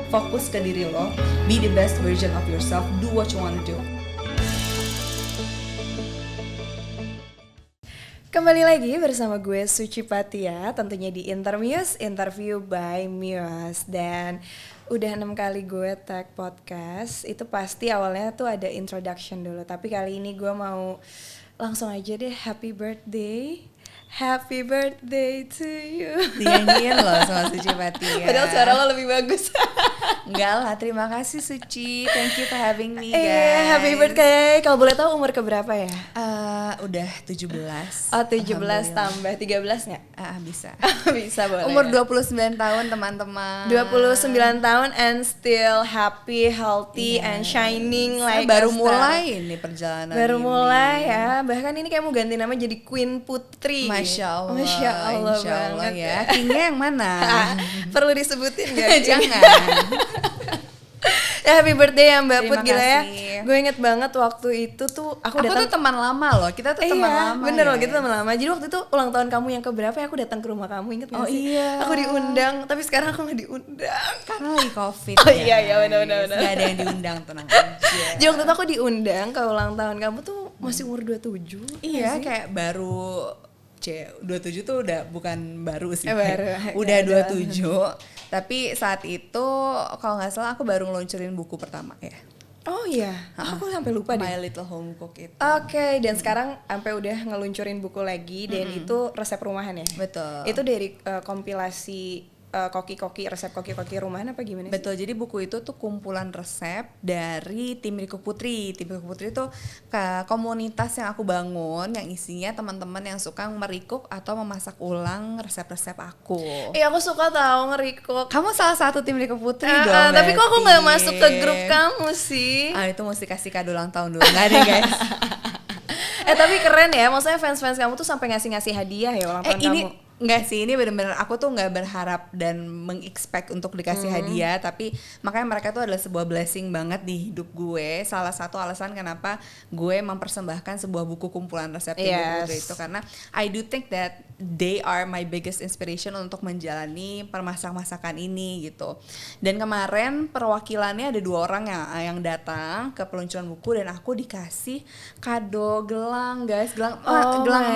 fokus ke diri lo, be the best version of yourself, do what you wanna do. Kembali lagi bersama gue Suci Patia, tentunya di Intermuse, Interview by Muse. Dan udah 6 kali gue tag podcast. Itu pasti awalnya tuh ada introduction dulu, tapi kali ini gue mau langsung aja deh. Happy birthday to you. Dinyanyiin loh sama Suci Patia. Padahal suara lo lebih bagus. Enggak lah, terima kasih Suci. Thank you for having me guys. Happy birthday. Kalau boleh tahu umur keberapa ya? Udah 17. Oh 17 tambah 13 gak? Bisa. Bisa boleh. Umur 29 tahun teman-teman. 29 tahun and still happy, healthy, and shining like baru a star. mulai ini perjalanan Baru ini. mulai ya. Bahkan ini kayak mau ganti nama jadi Queen Putri. Masya Allah. Masya Allah banget ya. Kingnya yang mana? Perlu disebutin gak? Jangan. Ya happy birthday ya Mbak Terima Put, gila ya. kasih. Gue inget banget waktu itu tuh aku datang. tuh teman lama loh. Kita tuh teman lama. Bener ya. loh, kita teman lama. Jadi waktu itu ulang tahun kamu yang keberapa ya, aku datang ke rumah kamu, inget gak sih? Iya. Aku diundang, tapi sekarang aku gak diundang. Karena lagi COVID. Oh iya benar. Gak ada yang diundang, tenang aja. Jadi waktu itu aku diundang ke ulang tahun kamu tuh masih umur 27. Iya, kayak baru 27 tuh udah bukan baru sih. Baru. Udah Ya, 27. Tapi saat itu kalau nggak salah aku baru ngeluncurin buku pertama ya. Oh iya, aku sampai lupa deh. My Little Home Cook itu. Oke, dan sekarang sampai udah ngeluncurin buku lagi dan itu resep rumahan ya. Betul. Itu dari kompilasi koki-koki, resep koki-koki rumahan apa gimana sih? Betul, jadi buku itu tuh kumpulan resep dari tim Riko Putri. Tim Riko Putri itu komunitas yang aku bangun yang isinya teman-teman yang suka merikuk atau memasak ulang resep-resep aku. Iya, aku suka tahu ngerikuk. Kamu salah satu tim Riko Putri dong. Tapi kok aku nggak masuk ke grup berarti. kamu sih? Itu mesti kasih kado ulang tahun dulu. Nggak ada guys. Tapi keren ya, maksudnya fans-fans kamu tuh sampai ngasih hadiah ya ulang tahun ini kamu. Enggak sih, ini benar-benar aku tuh nggak berharap dan mengexpect untuk dikasih hadiah, tapi makanya mereka tuh adalah sebuah blessing banget di hidup gue. Salah satu alasan kenapa gue mempersembahkan sebuah buku kumpulan resep tim Putri itu karena I do think that they are my biggest inspiration untuk menjalani permasak-masakan ini gitu. Dan kemarin perwakilannya ada 2 orang yang datang ke peluncuran buku dan aku dikasih kado gelang guys, gelang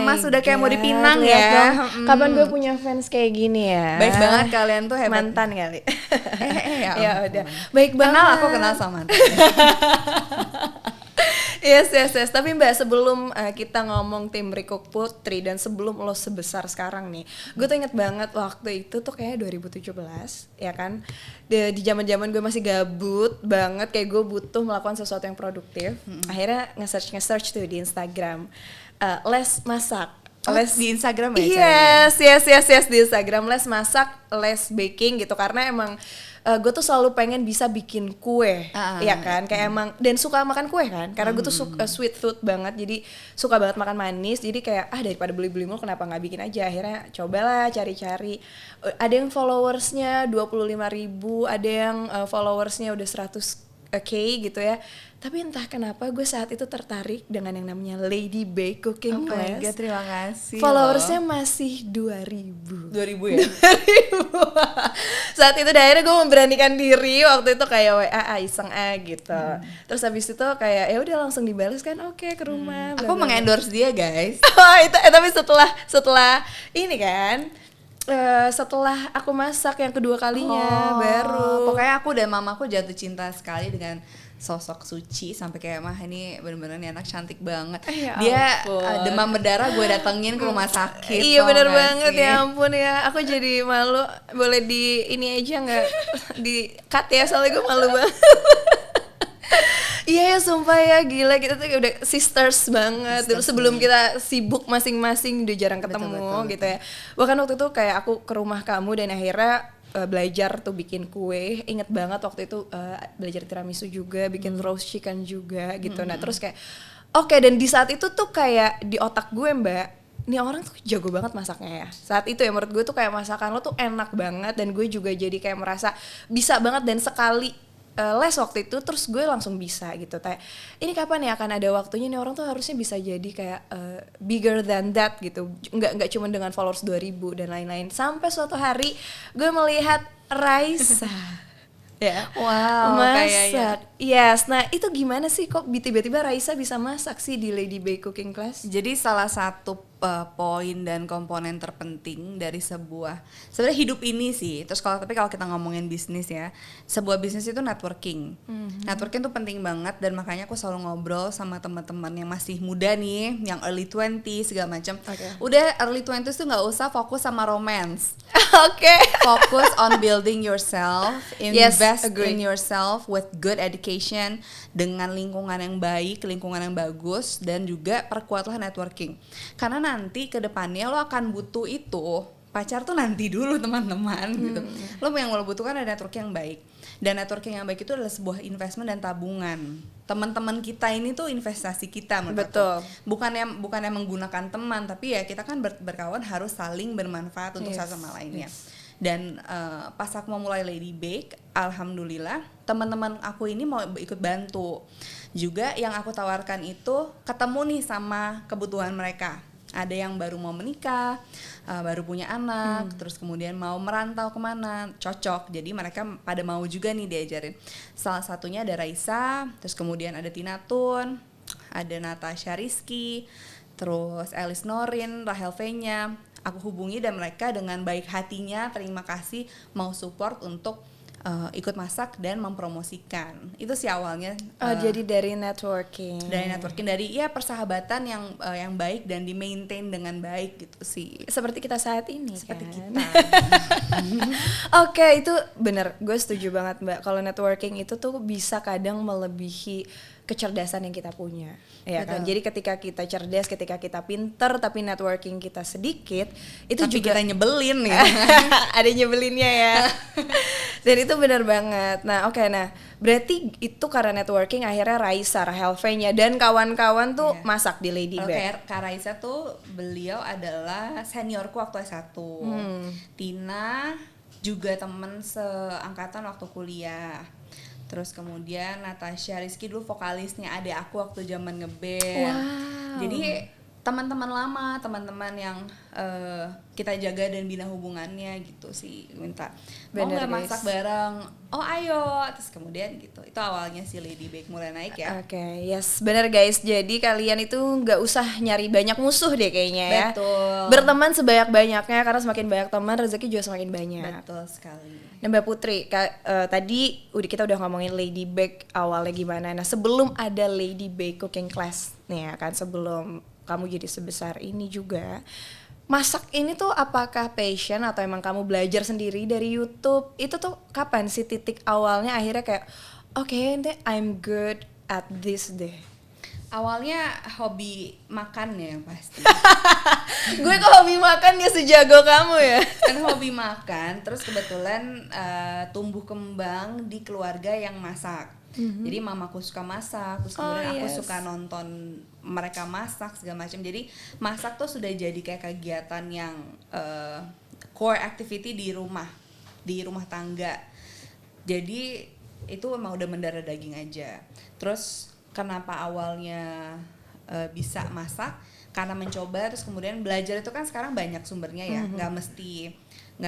emas udah kayak mau dipinang ya. Kapan gue punya fans kayak gini ya? Baik banget kalian tuh, hebat. Mantan kali. Ya udah. Baik banget. Aku kenal sama mantan. Yes. Tapi Mbak, sebelum kita ngomong tim Riko Putri dan sebelum lo sebesar sekarang nih, gue tuh inget banget waktu itu tuh kayak 2017, ya kan? Di zaman-zaman gue masih gabut banget, kayak gue butuh melakukan sesuatu yang produktif. Akhirnya nge-search tuh di Instagram, les masak. Les di Instagram ya? Yes, di Instagram les masak, les baking gitu, karena emang gue tuh selalu pengen bisa bikin kue, ya kan, kayak emang dan suka makan kue kan, karena gue tuh suka sweet tooth banget, jadi suka banget makan manis, jadi kayak daripada beli-beli mulu kenapa nggak bikin aja. Akhirnya cobalah cari-cari, ada yang followersnya 25.000, ada yang followersnya udah 100k gitu ya. Tapi entah kenapa gue saat itu tertarik dengan yang namanya Lady Bae Cooking Class. Oh my God, terima kasih. Followersnya masih 2.000 ya? 2.000. Saat itu akhirnya gue memberanikan diri waktu itu kayak WA iseng gitu. Terus habis itu kayak ya udah langsung dibalas kan, oke, ke rumah. Aku mengendorse dia guys. Tapi setelah ini kan, setelah aku masak yang kedua kalinya baru. Pokoknya aku dan mamaku jatuh cinta sekali dengan sosok Suci, sampai kayak mah ini bener-bener nih anak cantik banget. Dia demam berdarah gue datengin ke rumah sakit. Iya bener banget sih? Ya ampun ya, aku jadi malu. Boleh di ini aja nggak di cut ya, soalnya gue malu banget. Iya ya, sumpah ya, gila, kita tuh udah sisters banget. Dulu sebelum kita sibuk masing-masing udah jarang ketemu, betul. Gitu ya. Bahkan waktu itu kayak aku ke rumah kamu dan akhirnya belajar tuh bikin kue. Inget banget waktu itu belajar tiramisu juga, bikin roast chicken juga gitu. Nah terus kayak oke, dan di saat itu tuh kayak di otak gue, Mbak, nih orang tuh jago banget masaknya ya. Saat itu ya menurut gue tuh kayak masakan lo tuh enak banget, dan gue juga jadi kayak merasa bisa banget. Dan sekali les waktu itu terus gue langsung bisa gitu. Kayak ini kapan ya akan ada waktunya nih orang tuh harusnya bisa jadi kayak bigger than that gitu. Nggak cuma dengan followers 2.000 dan lain-lain. Sampai suatu hari gue melihat Raisa ya. Wow, Masak. Yes. Nah, itu gimana sih kok tiba-tiba Raisa bisa masak sih di Lady Bay Cooking Class? Jadi salah satu poin dan komponen terpenting dari sebenarnya hidup ini sih. Terus tapi kalau kita ngomongin bisnis ya, sebuah bisnis itu networking. Networking tuh penting banget, dan makanya aku selalu ngobrol sama teman-teman yang masih muda nih, yang early 20 segala macam. Udah early 20 tuh nggak usah fokus sama romance. Oke. Fokus on building yourself, invest agree. in yourself with good education, dengan lingkungan yang baik, lingkungan yang bagus, dan juga perkuatlah networking. Karena nanti ke depannya lo akan butuh itu. Pacar tuh nanti dulu teman-teman gitu. Yang lo butuhkan ada networking yang baik. Dan networking yang baik itu adalah sebuah investment dan tabungan. Teman-teman kita ini tuh investasi kita menurut Betul. aku. Bukannya menggunakan teman, tapi ya kita kan berkawan harus saling bermanfaat untuk satu sama lainnya. Dan pas aku mau mulai Lady Bake, alhamdulillah teman-teman aku ini mau ikut bantu. Juga yang aku tawarkan itu ketemu nih sama kebutuhan mereka. Ada yang baru mau menikah, baru punya anak, terus kemudian mau merantau kemana, cocok. Jadi mereka pada mau juga nih diajarin. Salah satunya ada Raisa, terus kemudian ada Tina Tun, ada Natasha Rizky, terus Elis Norin, Rahel V-nya. Aku hubungi dan mereka dengan baik hatinya terima kasih mau support untuk ikut masak dan mempromosikan. Itu sih awalnya. Jadi dari networking. Dari persahabatan yang baik dan di maintain dengan baik gitu sih. Seperti kita saat ini. Seperti kan? kita. Oke, itu bener. Gue setuju banget Mbak. Kalau networking itu tuh bisa kadang melebihi kecerdasan yang kita punya, ya kan. Jadi ketika kita cerdas, ketika kita pinter, tapi networking kita sedikit, itu tapi juga kita nyebelin ya. ada nyebelinnya ya. Dan itu benar banget. Nah, nah berarti itu karena networking akhirnya Raisa, Rahel V-nya dan kawan-kawan tuh masak di Lady Bake. Kak Raisa tuh beliau adalah seniorku waktu S1. Tina juga temen seangkatan waktu kuliah. Terus kemudian Natasha Rizky dulu vokalisnya adik aku waktu zaman ngeband. Wow. Jadi teman-teman lama, teman-teman yang kita jaga dan bina hubungannya gitu sih, minta mau nggak masak bareng, oh ayo, terus kemudian gitu. Itu awalnya si Lady Bake mulai naik ya. Oke, yes, benar guys. Jadi kalian itu nggak usah nyari banyak musuh deh kayaknya ya. Betul. Berteman sebanyak-banyaknya, karena semakin banyak teman rezeki juga semakin banyak. Betul sekali. Nah Mbak Putri, tadi kita udah ngomongin Lady Bake awalnya gimana. Nah sebelum ada Lady Bake Cooking Class nih ya kan, sebelum kamu jadi sebesar ini juga, masak ini tuh apakah passion atau emang kamu belajar sendiri dari YouTube? Itu tuh kapan sih titik awalnya akhirnya kayak okay, I'm good at this deh? Awalnya hobi makan ya pasti. Gue kok hobi makan ya sejago kamu ya? Kan hobi makan, terus kebetulan tumbuh kembang di keluarga yang masak. Jadi mamaku suka masak, terus kemudian aku suka nonton mereka masak segala macam. Jadi masak tuh sudah jadi kayak kegiatan yang core activity di rumah tangga. Jadi itu emang udah mendarah daging aja. Terus kenapa awalnya bisa masak? Karena mencoba, terus kemudian belajar itu kan sekarang banyak sumbernya ya, nggak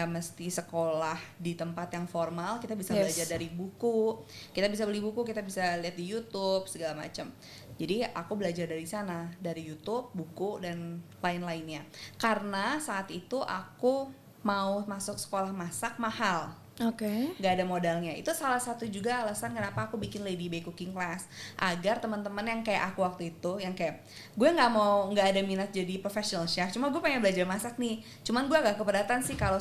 mesti sekolah di tempat yang formal, kita bisa belajar dari buku, kita bisa beli buku, kita bisa lihat di YouTube segala macam. Jadi aku belajar dari sana, dari YouTube, buku dan lain-lainnya. Karena saat itu aku mau masuk sekolah masak mahal. Gak ada modalnya. Itu salah satu juga alasan kenapa aku bikin Lady Bake Cooking Class, agar teman-teman yang kayak aku waktu itu, yang kayak gue nggak ada minat jadi professional chef, cuma gue pengen belajar masak nih, cuman gue agak keberatan sih kalau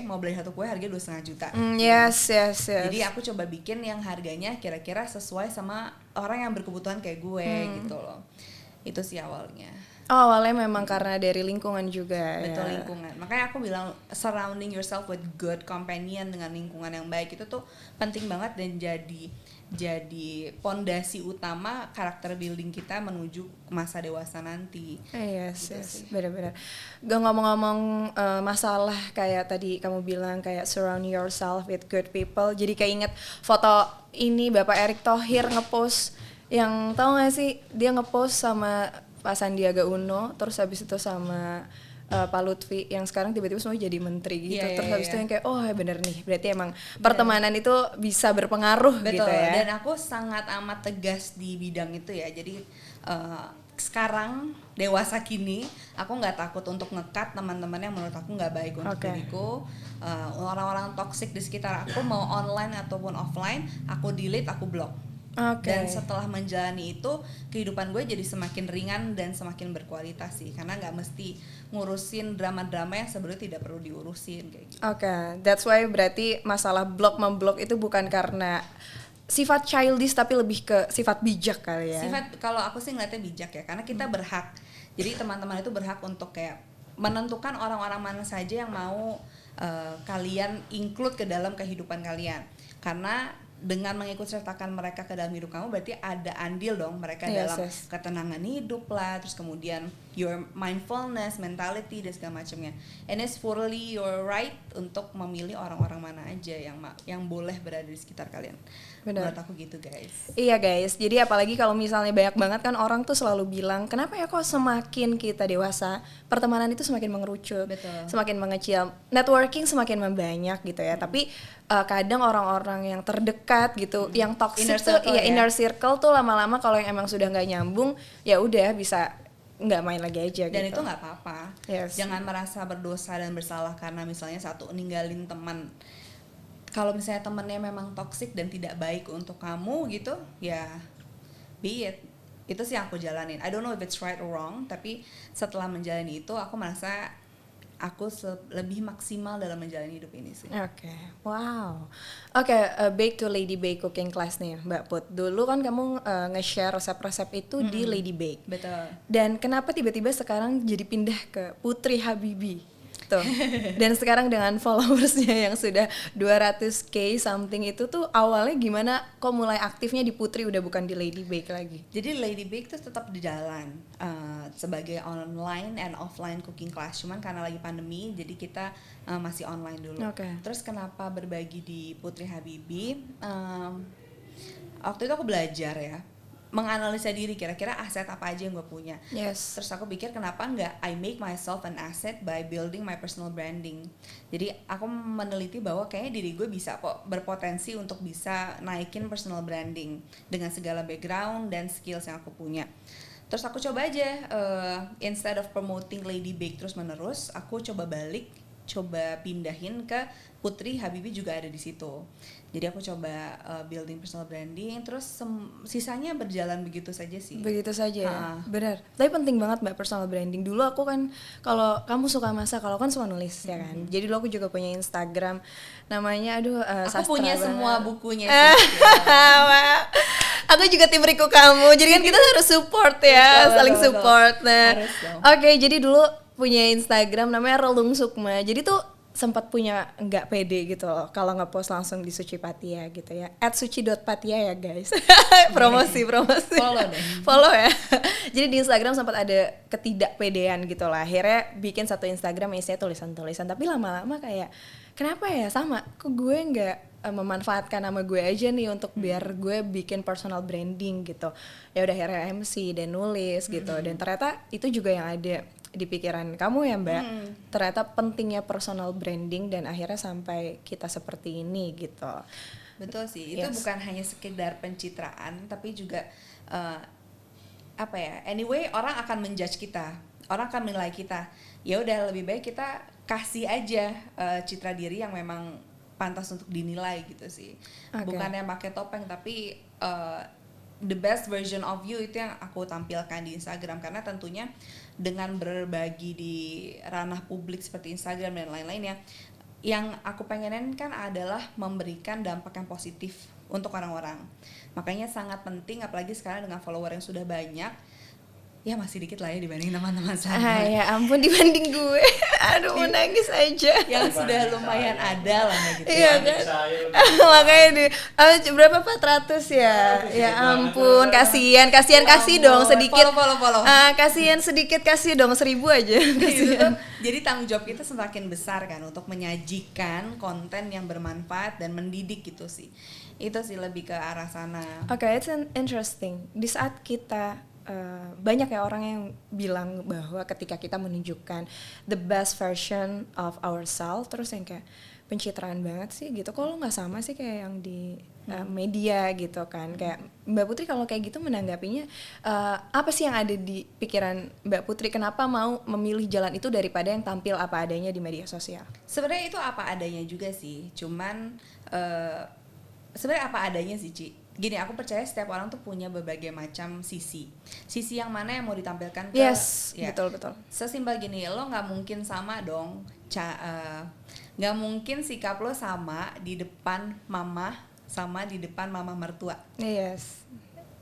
mau beli satu kue harganya 2,5 juta. Yes. Jadi aku coba bikin yang harganya kira-kira sesuai sama orang yang berkebutuhan kayak gue gitu loh. Itu sih awalnya. Awalnya memang karena dari lingkungan juga. Betul, lingkungan. Makanya aku bilang surrounding yourself with good companion, dengan lingkungan yang baik itu tuh penting banget dan jadi pondasi utama karakter building kita menuju masa dewasa nanti. Yes, benar-benar. Gak ngomong-ngomong masalah kayak tadi kamu bilang kayak surround yourself with good people. Jadi kayak inget foto ini Bapak Erick Thohir ngepost, yang tahu gak sih, dia ngepost sama Pak Sandiaga Uno, terus habis itu sama Pak Lutfi yang sekarang tiba-tiba semua jadi menteri gitu. Terus habis itu yang kayak bener nih, berarti emang pertemanan itu bisa berpengaruh. Betul, gitu ya. dan aku sangat amat tegas di bidang itu ya. Jadi sekarang dewasa kini aku nggak takut untuk nge-cut teman-teman yang menurut aku nggak baik untuk diriku. Orang-orang toksik di sekitar aku, mau online ataupun offline, aku delete, aku block. Dan setelah menjalani itu, kehidupan gue jadi semakin ringan dan semakin berkualitas sih, karena nggak mesti ngurusin drama-drama yang sebenarnya tidak perlu diurusin kayak gitu. That's why berarti masalah memblok itu bukan karena sifat childish tapi lebih ke sifat bijak kali ya. Kalau aku sih ngeliatnya bijak ya, karena kita berhak. Jadi teman-teman itu berhak untuk kayak menentukan orang-orang mana saja yang mau kalian include ke dalam kehidupan kalian. Karena dengan mengikut sertakan mereka ke dalam hidup kamu, berarti ada andil dong mereka dalam ketenangan hidup lah, terus kemudian your mindfulness, mentality dan segala macamnya. And it's fully your right untuk memilih orang-orang mana aja yang boleh berada di sekitar kalian. Menurut aku gitu guys. Iya guys, jadi apalagi kalau misalnya banyak banget kan orang tuh selalu bilang, kenapa ya kok semakin kita dewasa pertemanan itu semakin mengerucut, semakin mengecil, networking semakin membanyak gitu ya. Tapi kadang orang-orang yang terdekat gitu, yang toxic inner circle tuh lama-lama kalau yang emang sudah nggak nyambung, ya udah bisa nggak main lagi aja. Dan gitu. Itu nggak apa-apa. Jangan merasa berdosa dan bersalah karena misalnya satu ninggalin teman. Kalau misalnya temennya memang toksik dan tidak baik untuk kamu gitu, ya be it. Itu sih yang aku jalanin. I don't know if it's right or wrong, tapi setelah menjalani itu aku merasa aku lebih maksimal dalam menjalani hidup ini sih. Wow. Back to Lady Bake Cooking Class nih, Mbak Put. Dulu kan kamu nge-share resep-resep itu di Lady Bake. Betul. Dan kenapa tiba-tiba sekarang jadi pindah ke Putri Habibie? Tuh. Dan sekarang dengan followersnya yang sudah 200k something itu tuh awalnya gimana kok mulai aktifnya di Putri udah bukan di Lady Bake lagi? Jadi Lady Bake tuh tetap di jalan sebagai online and offline cooking class, cuman karena lagi pandemi jadi kita masih online dulu. Terus kenapa berbagi di Putri Habibie? Waktu itu aku belajar ya, menganalisa diri, kira-kira aset apa aja yang gue punya. Terus aku pikir kenapa nggak I make myself an asset by building my personal branding. Jadi aku meneliti bahwa kayaknya diri gue bisa kok berpotensi untuk bisa naikin personal branding dengan segala background dan skills yang aku punya. Terus aku coba aja instead of promoting Lady Bake terus menerus, aku coba pindahin ke Putri Habibie juga ada di situ. Jadi aku coba building personal branding, terus sisanya berjalan begitu saja sih. Begitu saja ya, benar. Tapi penting banget Mbak personal branding. Dulu aku kan, kalau kamu suka masak, kalau kan suka nulis ya kan. Jadi dulu aku juga punya Instagram, namanya aku punya semua bukunya sih. Aku juga tim Riku kamu, jadi kan kita harus support ya, saling support. Nah, jadi dulu punya Instagram namanya Relung Sukma. Jadi tuh sempat punya nggak pede gitu loh kalau nge-post langsung di Suci Patia gitu ya, @suci.patia ya guys. promosi follow ya. Jadi di Instagram sempat ada ketidakpedean gitu lah, akhirnya bikin satu Instagram isinya tulisan-tulisan, tapi lama-lama kayak kenapa ya sama kok gue nggak memanfaatkan nama gue aja nih untuk biar gue bikin personal branding gitu. Ya udah akhirnya MC dan nulis gitu, dan ternyata itu juga yang ada di pikiran kamu ya Mbak. Ternyata pentingnya personal branding dan akhirnya sampai kita seperti ini gitu. Betul sih, itu bukan hanya sekedar pencitraan, tapi juga anyway orang akan menjudge kita, orang akan menilai kita. Ya udah lebih baik kita kasih aja citra diri yang memang pantas untuk dinilai gitu sih. Bukan yang pakai topeng, tapi the best version of you itu yang aku tampilkan di Instagram, karena tentunya dengan berbagi di ranah publik seperti Instagram dan lain-lainnya, yang aku pengenin kan adalah memberikan dampak yang positif untuk orang-orang. Makanya sangat penting, apalagi sekarang dengan follower yang sudah banyak, ya masih dikit lah ya dibanding teman-teman saya. Ya ampun, dibanding gue. Aduh, mau nangis aja. Yang sudah lumayan ada lah gitu. Iya kan? Makanya berapa 400 ya? Ya ampun, kasihan kasih dong sedikit. Follow. Kasihan sedikit, kasih dong 1000 aja. Jadi tanggung jawab kita semakin besar kan untuk menyajikan konten yang bermanfaat dan mendidik gitu sih. Itu sih lebih ke arah sana. It's interesting. Di saat kita banyak ya orang yang bilang bahwa ketika kita menunjukkan the best version of ourselves, terus yang kayak pencitraan banget sih gitu, kok lo nggak sama sih kayak yang di media gitu kan. Kayak Mbak Putri kalau kayak gitu menanggapinya apa sih yang ada di pikiran Mbak Putri, kenapa mau memilih jalan itu daripada yang tampil apa adanya di media sosial? Sebenarnya itu apa adanya juga sih, cuman sebenarnya apa adanya sih, Ci. Gini, aku percaya setiap orang tuh punya berbagai macam sisi yang mana yang mau ditampilkan ke, Yes, ya. betul. Sesimpel gini, lo nggak mungkin sama dong, nggak mungkin sikap lo sama di depan mama sama di depan mama mertua. Yes.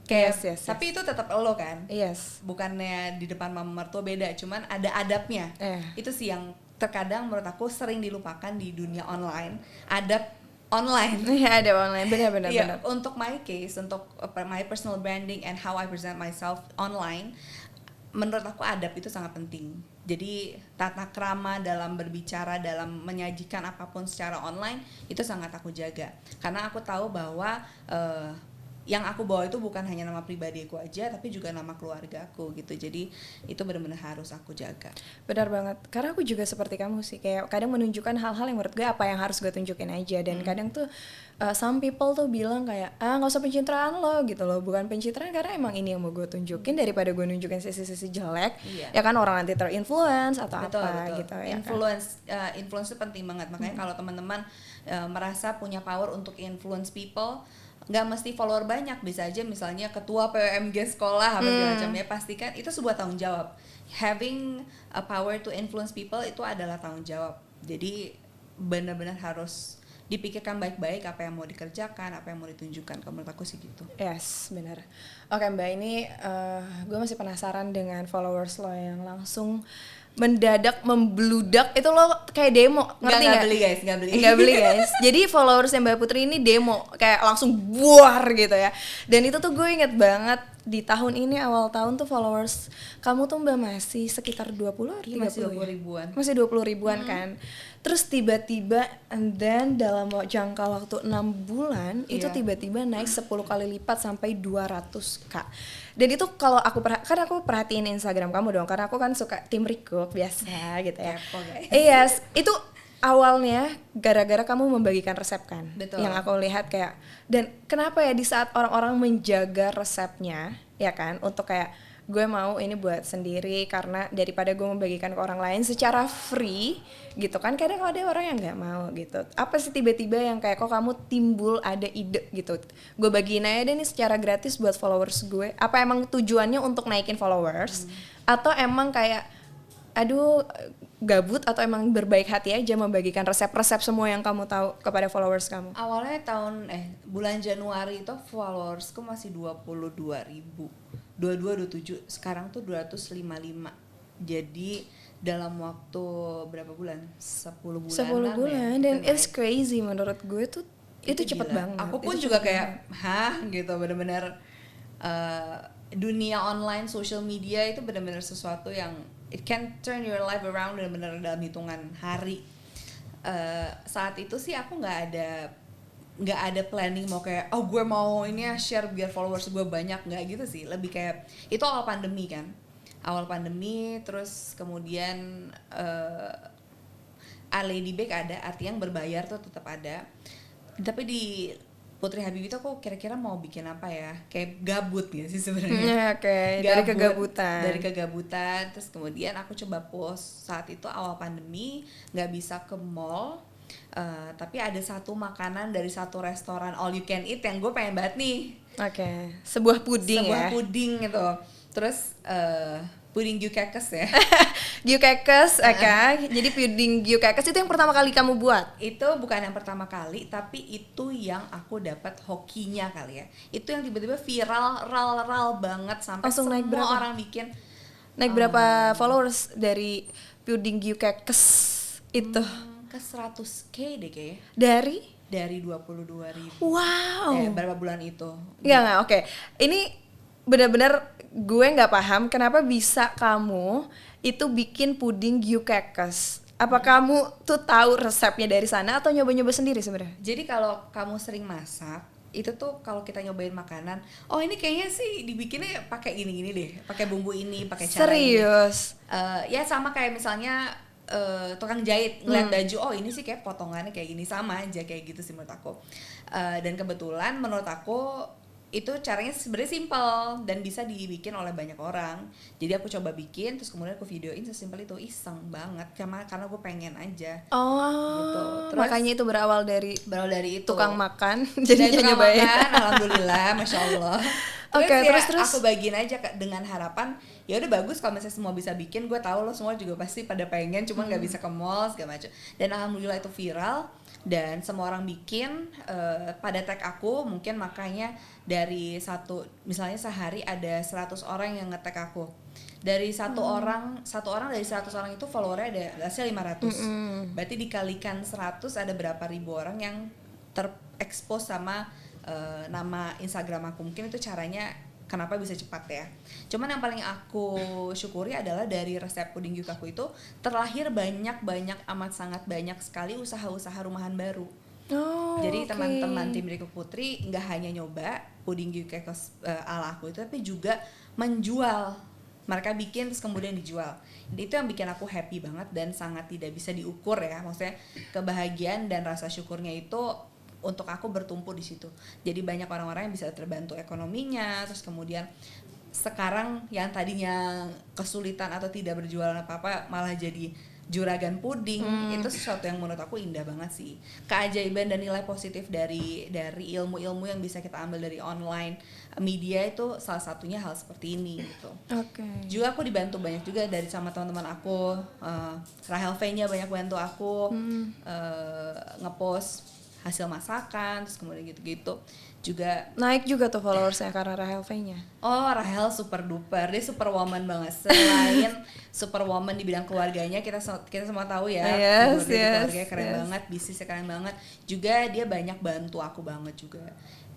Kayak, yes. tapi itu tetap lo kan. Yes. Bukannya di depan mama mertua beda, cuman ada adabnya. Itu sih yang terkadang menurut aku sering dilupakan di dunia online. Adab online. Iya, ada online, benar. Yeah, untuk my case, untuk my personal branding and how I present myself online, menurut aku adab itu sangat penting. Jadi tata krama dalam berbicara, dalam menyajikan apapun secara online itu sangat aku jaga. Karena aku tahu bahwa yang aku bawa itu bukan hanya nama pribadi aku aja, tapi juga nama keluarga aku gitu. Jadi itu benar-benar harus aku jaga. Benar banget. Karena aku juga seperti kamu sih, kayak kadang menunjukkan hal-hal yang menurut gue apa yang harus gue tunjukin aja. Dan kadang tuh some people tuh bilang kayak nggak usah pencitraan lo gitu loh. Bukan pencitraan karena emang ini yang mau gue tunjukin, daripada gue nunjukin sisi-sisi jelek. Ya kan orang nanti terinfluence atau betul. gitu ya. Influence itu penting banget. Makanya kalau teman-teman merasa punya power untuk influence people, nggak mesti follower banyak, bisa aja misalnya ketua PWMG sekolah apa segala macam, ya pastikan itu sebuah tanggung jawab. Having a power to influence people itu adalah tanggung jawab. Jadi benar-benar harus dipikirkan baik-baik apa yang mau dikerjakan, apa yang mau ditunjukkan. Menurut aku sih gitu. Yes, benar. Oke Mbak, ini gue masih penasaran dengan followers lo yang langsung mendadak membludak, itu lo kayak demo, ngerti nggak? Nggak beli guys. Jadi followersnya Mbak Putri ini demo, kayak langsung buar gitu ya. Dan itu tuh gue inget banget di tahun ini, awal tahun tuh followers kamu tuh Mbak masih sekitar 20 atau 30 masih 20 ribuan. Masih 20 ribuan kan. Terus tiba-tiba and then dalam jangka waktu 6 bulan itu tiba-tiba naik 10 kali lipat sampai 200k. Dan itu kalau aku kan aku perhatiin Instagram kamu dong, karena aku kan suka tim recook biasa gitu ya. Kepo guys. Yes, itu awalnya gara-gara kamu membagikan resep kan. Betul. Yang aku lihat kayak, dan kenapa ya di saat orang-orang menjaga resepnya ya kan, untuk kayak gue mau ini buat sendiri karena daripada gue membagikan ke orang lain secara free gitu kan. Kadang ada orang yang nggak mau gitu. Apa sih tiba-tiba yang kayak kok kamu timbul ada ide gitu, gue bagiin aja deh nih secara gratis buat followers gue. Apa emang tujuannya untuk naikin followers atau emang kayak aduh gabut, atau emang berbaik hati aja membagikan resep-resep semua yang kamu tahu kepada followers kamu? Awalnya bulan Januari itu followersku masih 22.000, 27, sekarang tuh 255. Jadi dalam waktu berapa bulan? 10 bulan. 10 bulan dan it's crazy menurut gue tuh. Itu cepet gila banget. Aku pun juga kayak gitu, benar-benar dunia online, social media itu benar-benar sesuatu yang it can turn your life around benar-benar dalam hitungan hari. Saat itu sih aku nggak ada planning mau kayak gue mau ini ya share biar followers gue banyak, nggak gitu sih. Lebih kayak itu awal pandemi terus kemudian Lady Bake ada, artinya yang berbayar tuh tetap ada. Tapi di Putri Habibie itu aku kira-kira mau bikin apa ya, kayak gabut ya sih sebenarnya. Dari kegabutan. Terus kemudian aku coba post saat itu awal pandemi, nggak bisa ke mall. Tapi ada satu makanan dari satu restoran all you can eat yang gue pengen banget nih. Sebuah puding gitu. Terus puding gyukekes ya. Gyukekes, jadi puding gyukekes itu yang pertama kali kamu buat? Itu bukan yang pertama kali, tapi itu yang aku dapat hokinya kali ya. Itu yang tiba-tiba viral banget sampai langsung semua orang bikin. Naik berapa followers dari puding gyukekes itu? Ke 100k deh kayaknya. Dari 22.000. Wow. Berapa bulan itu? Enggak, oke. Ini benar-benar gue nggak paham kenapa bisa kamu itu bikin puding gyukekes. Apa kamu tuh tahu resepnya dari sana atau nyoba-nyoba sendiri sebenarnya? Jadi kalau kamu sering masak, itu tuh kalau kita nyobain makanan, oh ini kayaknya sih dibikinnya pakai gini-gini deh, pakai bumbu ini, pakai cara ini. Serius? Ya sama kayak misalnya tukang jahit ngeliat baju, oh ini sih kayak potongannya kayak gini, sama aja kayak gitu sih menurut aku. Dan kebetulan menurut aku itu caranya sebenarnya simple dan bisa dibikin oleh banyak orang. Jadi aku coba bikin, terus kemudian aku videoin sesimpel itu, iseng banget karena gue pengen aja. Gitu. Terus, Makanya itu berawal dari itu tukang makan, jadi jadi tukang nyobain. makan, alhamdulillah, masya Allah. Terus aku bagiin aja dengan harapan ya udah bagus kalau misalnya semua bisa bikin. Gue tahu lo semua juga pasti pada pengen, cuman nggak bisa ke mall segala macam. Dan alhamdulillah itu viral dan semua orang bikin, pada tag aku. Mungkin makanya dari misalnya sehari ada 100 orang yang nge-tag aku. Dari satu orang dari 100 orang itu followernya ada hasilnya 500. Berarti dikalikan 100 ada berapa ribu orang yang terekspos sama nama Instagram aku. Mungkin itu caranya kenapa bisa cepat ya. Cuman yang paling aku syukuri adalah dari resep puding gyuk aku itu terlahir banyak amat sangat banyak sekali usaha-usaha rumahan baru. Jadi teman-teman tim Riko Putri nggak hanya nyoba puding gyuk ala aku itu, tapi juga menjual. Mereka bikin terus kemudian dijual. Dan itu yang bikin aku happy banget dan sangat tidak bisa diukur ya. Maksudnya kebahagiaan dan rasa syukurnya itu untuk aku bertumpu di situ. Jadi banyak orang-orang yang bisa terbantu ekonominya, terus kemudian sekarang yang tadinya kesulitan atau tidak berjualan apa-apa malah jadi juragan puding. Itu sesuatu yang menurut aku indah banget sih. Keajaiban dan nilai positif dari ilmu-ilmu yang bisa kita ambil dari online media itu salah satunya hal seperti ini gitu. Juga aku dibantu banyak juga dari sama teman-teman aku. Rahel V-nya banyak bantu aku ngepost hasil masakan, terus kemudian gitu-gitu. Juga naik juga tuh followersnya karena Rahel V-nya. Oh, Rahel super duper, dia super woman banget. Selain super woman di bidang keluarganya, kita semua tahu ya, keluarganya keren banget, bisnisnya keren banget. Juga dia banyak bantu aku banget juga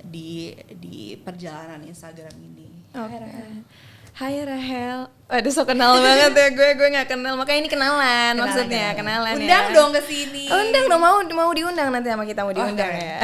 di perjalanan Instagram ini. Hai Rahel. Waduh, so kenal banget ya, gue nggak kenal, makanya ini kenalan maksudnya, kenalan ya. Undang dong ke sini. Undang dong, mau diundang nanti sama kita, mau diundang ya.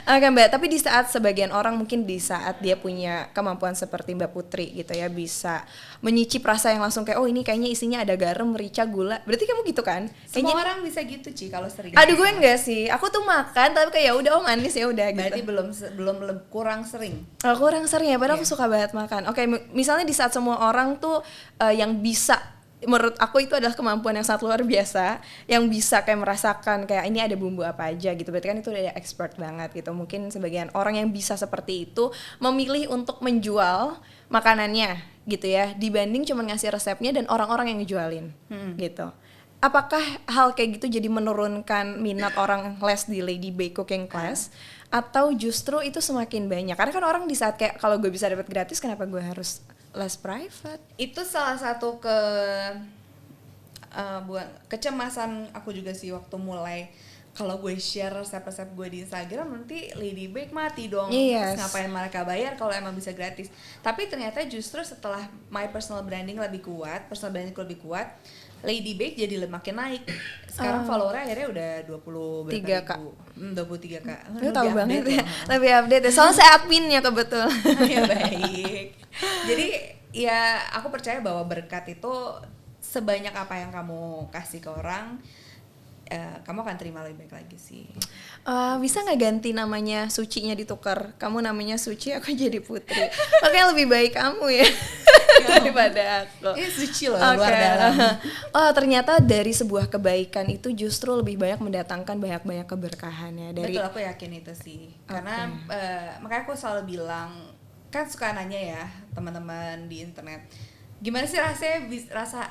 Oke Mbak, tapi di saat sebagian orang mungkin di saat dia punya kemampuan seperti Mbak Putri gitu ya, bisa menyicip rasa yang langsung kayak, oh ini kayaknya isinya ada garam, merica, gula. Berarti kamu gitu kan? Semua orang bisa gitu Ci kalau sering. Aduh gue enggak sih, aku tuh makan tapi kayak ya udah manis ya udah gitu. Berarti belum kurang sering. Kurang sering ya, padahal aku suka banget makan. Oke, misalnya di saat semua orang tuh yang bisa, menurut aku itu adalah kemampuan yang sangat luar biasa, yang bisa kayak merasakan kayak ini ada bumbu apa aja gitu, berarti kan itu udah expert banget gitu. Mungkin sebagian orang yang bisa seperti itu memilih untuk menjual makanannya gitu ya, dibanding cuma ngasih resepnya dan orang-orang yang ngejualin gitu. Apakah hal kayak gitu jadi menurunkan minat orang les di Lady Bae Cooking Class, atau justru itu semakin banyak? Karena kan orang di saat kayak kalau gue bisa dapat gratis, kenapa gue harus les private? Itu salah satu kecemasan aku juga sih waktu mulai. Kalau gue share resep-resep gue di Instagram nanti Lady Bae mati dong. Terus ngapain mereka bayar kalau emang bisa gratis? Tapi ternyata justru setelah my personal branding lebih kuat, Lady Bae jadi makin naik. Sekarang followernya akhirnya udah 23K. 23K. Lu tahu banget ya. Lebih update ya. Soalnya saya adminnya kebetulan. Ya baik. Jadi ya aku percaya bahwa berkat itu sebanyak apa yang kamu kasih ke orang, kamu akan terima lebih baik lagi sih. Bisa nggak ganti namanya, Sucinya ditukar? Kamu namanya Suci, aku jadi Putri. Makanya lebih baik kamu ya daripada aku. Suci loh, luar dalam. Ternyata dari sebuah kebaikan itu justru lebih banyak mendatangkan banyak keberkahan ya. Betul, aku yakin itu sih. Karena makanya aku selalu bilang, kan suka nanya ya teman-teman di internet, gimana sih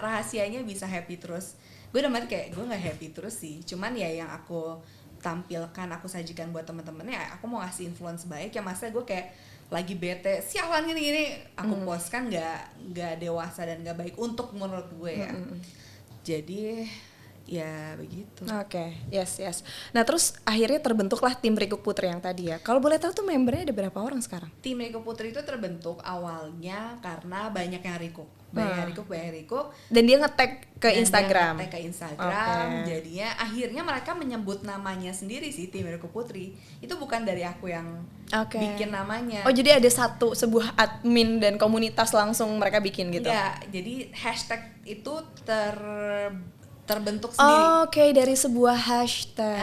rahasianya bisa happy terus? Gue udah mati kayak gue nggak happy terus sih, cuman ya yang aku tampilkan, aku sajikan buat temen-temennya, aku mau ngasih influence baik ya. Masa gue kayak lagi bete sialan gini aku post, kan nggak dewasa dan nggak baik untuk menurut gue ya. Jadi ya begitu. Yes. Nah terus akhirnya terbentuklah tim Riko Putri yang tadi ya. Kalau boleh tahu tuh membernya ada berapa orang sekarang? Tim Riko Putri itu terbentuk awalnya karena banyak yang Riko. Recook. Dan dia nge-tag ke Dan Instagram. dia nge-tag ke Instagram. Jadinya akhirnya mereka menyebut namanya sendiri sih, Tim Recook Putri. Itu bukan dari aku yang bikin namanya. Oh, jadi ada sebuah admin dan komunitas langsung mereka bikin gitu. Enggak, jadi hashtag itu terbentuk sendiri. Oke, dari sebuah hashtag.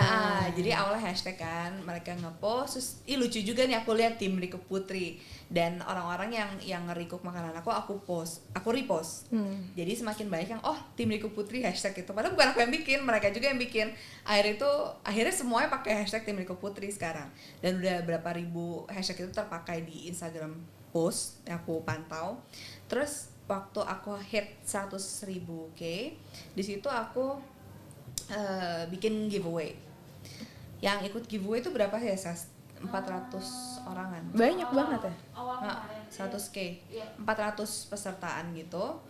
Jadi awalnya hashtag kan, mereka ngepost, terus lucu juga nih aku lihat Tim Recook Putri, dan orang-orang yang nge-recook makanan aku repost. Jadi semakin banyak yang Tim Recook Putri hashtag itu, padahal bukan aku yang bikin, mereka juga yang bikin. Akhirnya semuanya pakai hashtag Tim Recook Putri sekarang, dan udah berapa ribu hashtag itu terpakai di Instagram post yang aku pantau. Terus waktu aku hit 100.000 K, di situ aku bikin giveaway. Yang ikut giveaway itu berapa ya, Sas? 400 orangan. Banyak banget ya? 100K. 400 pesertaan gitu.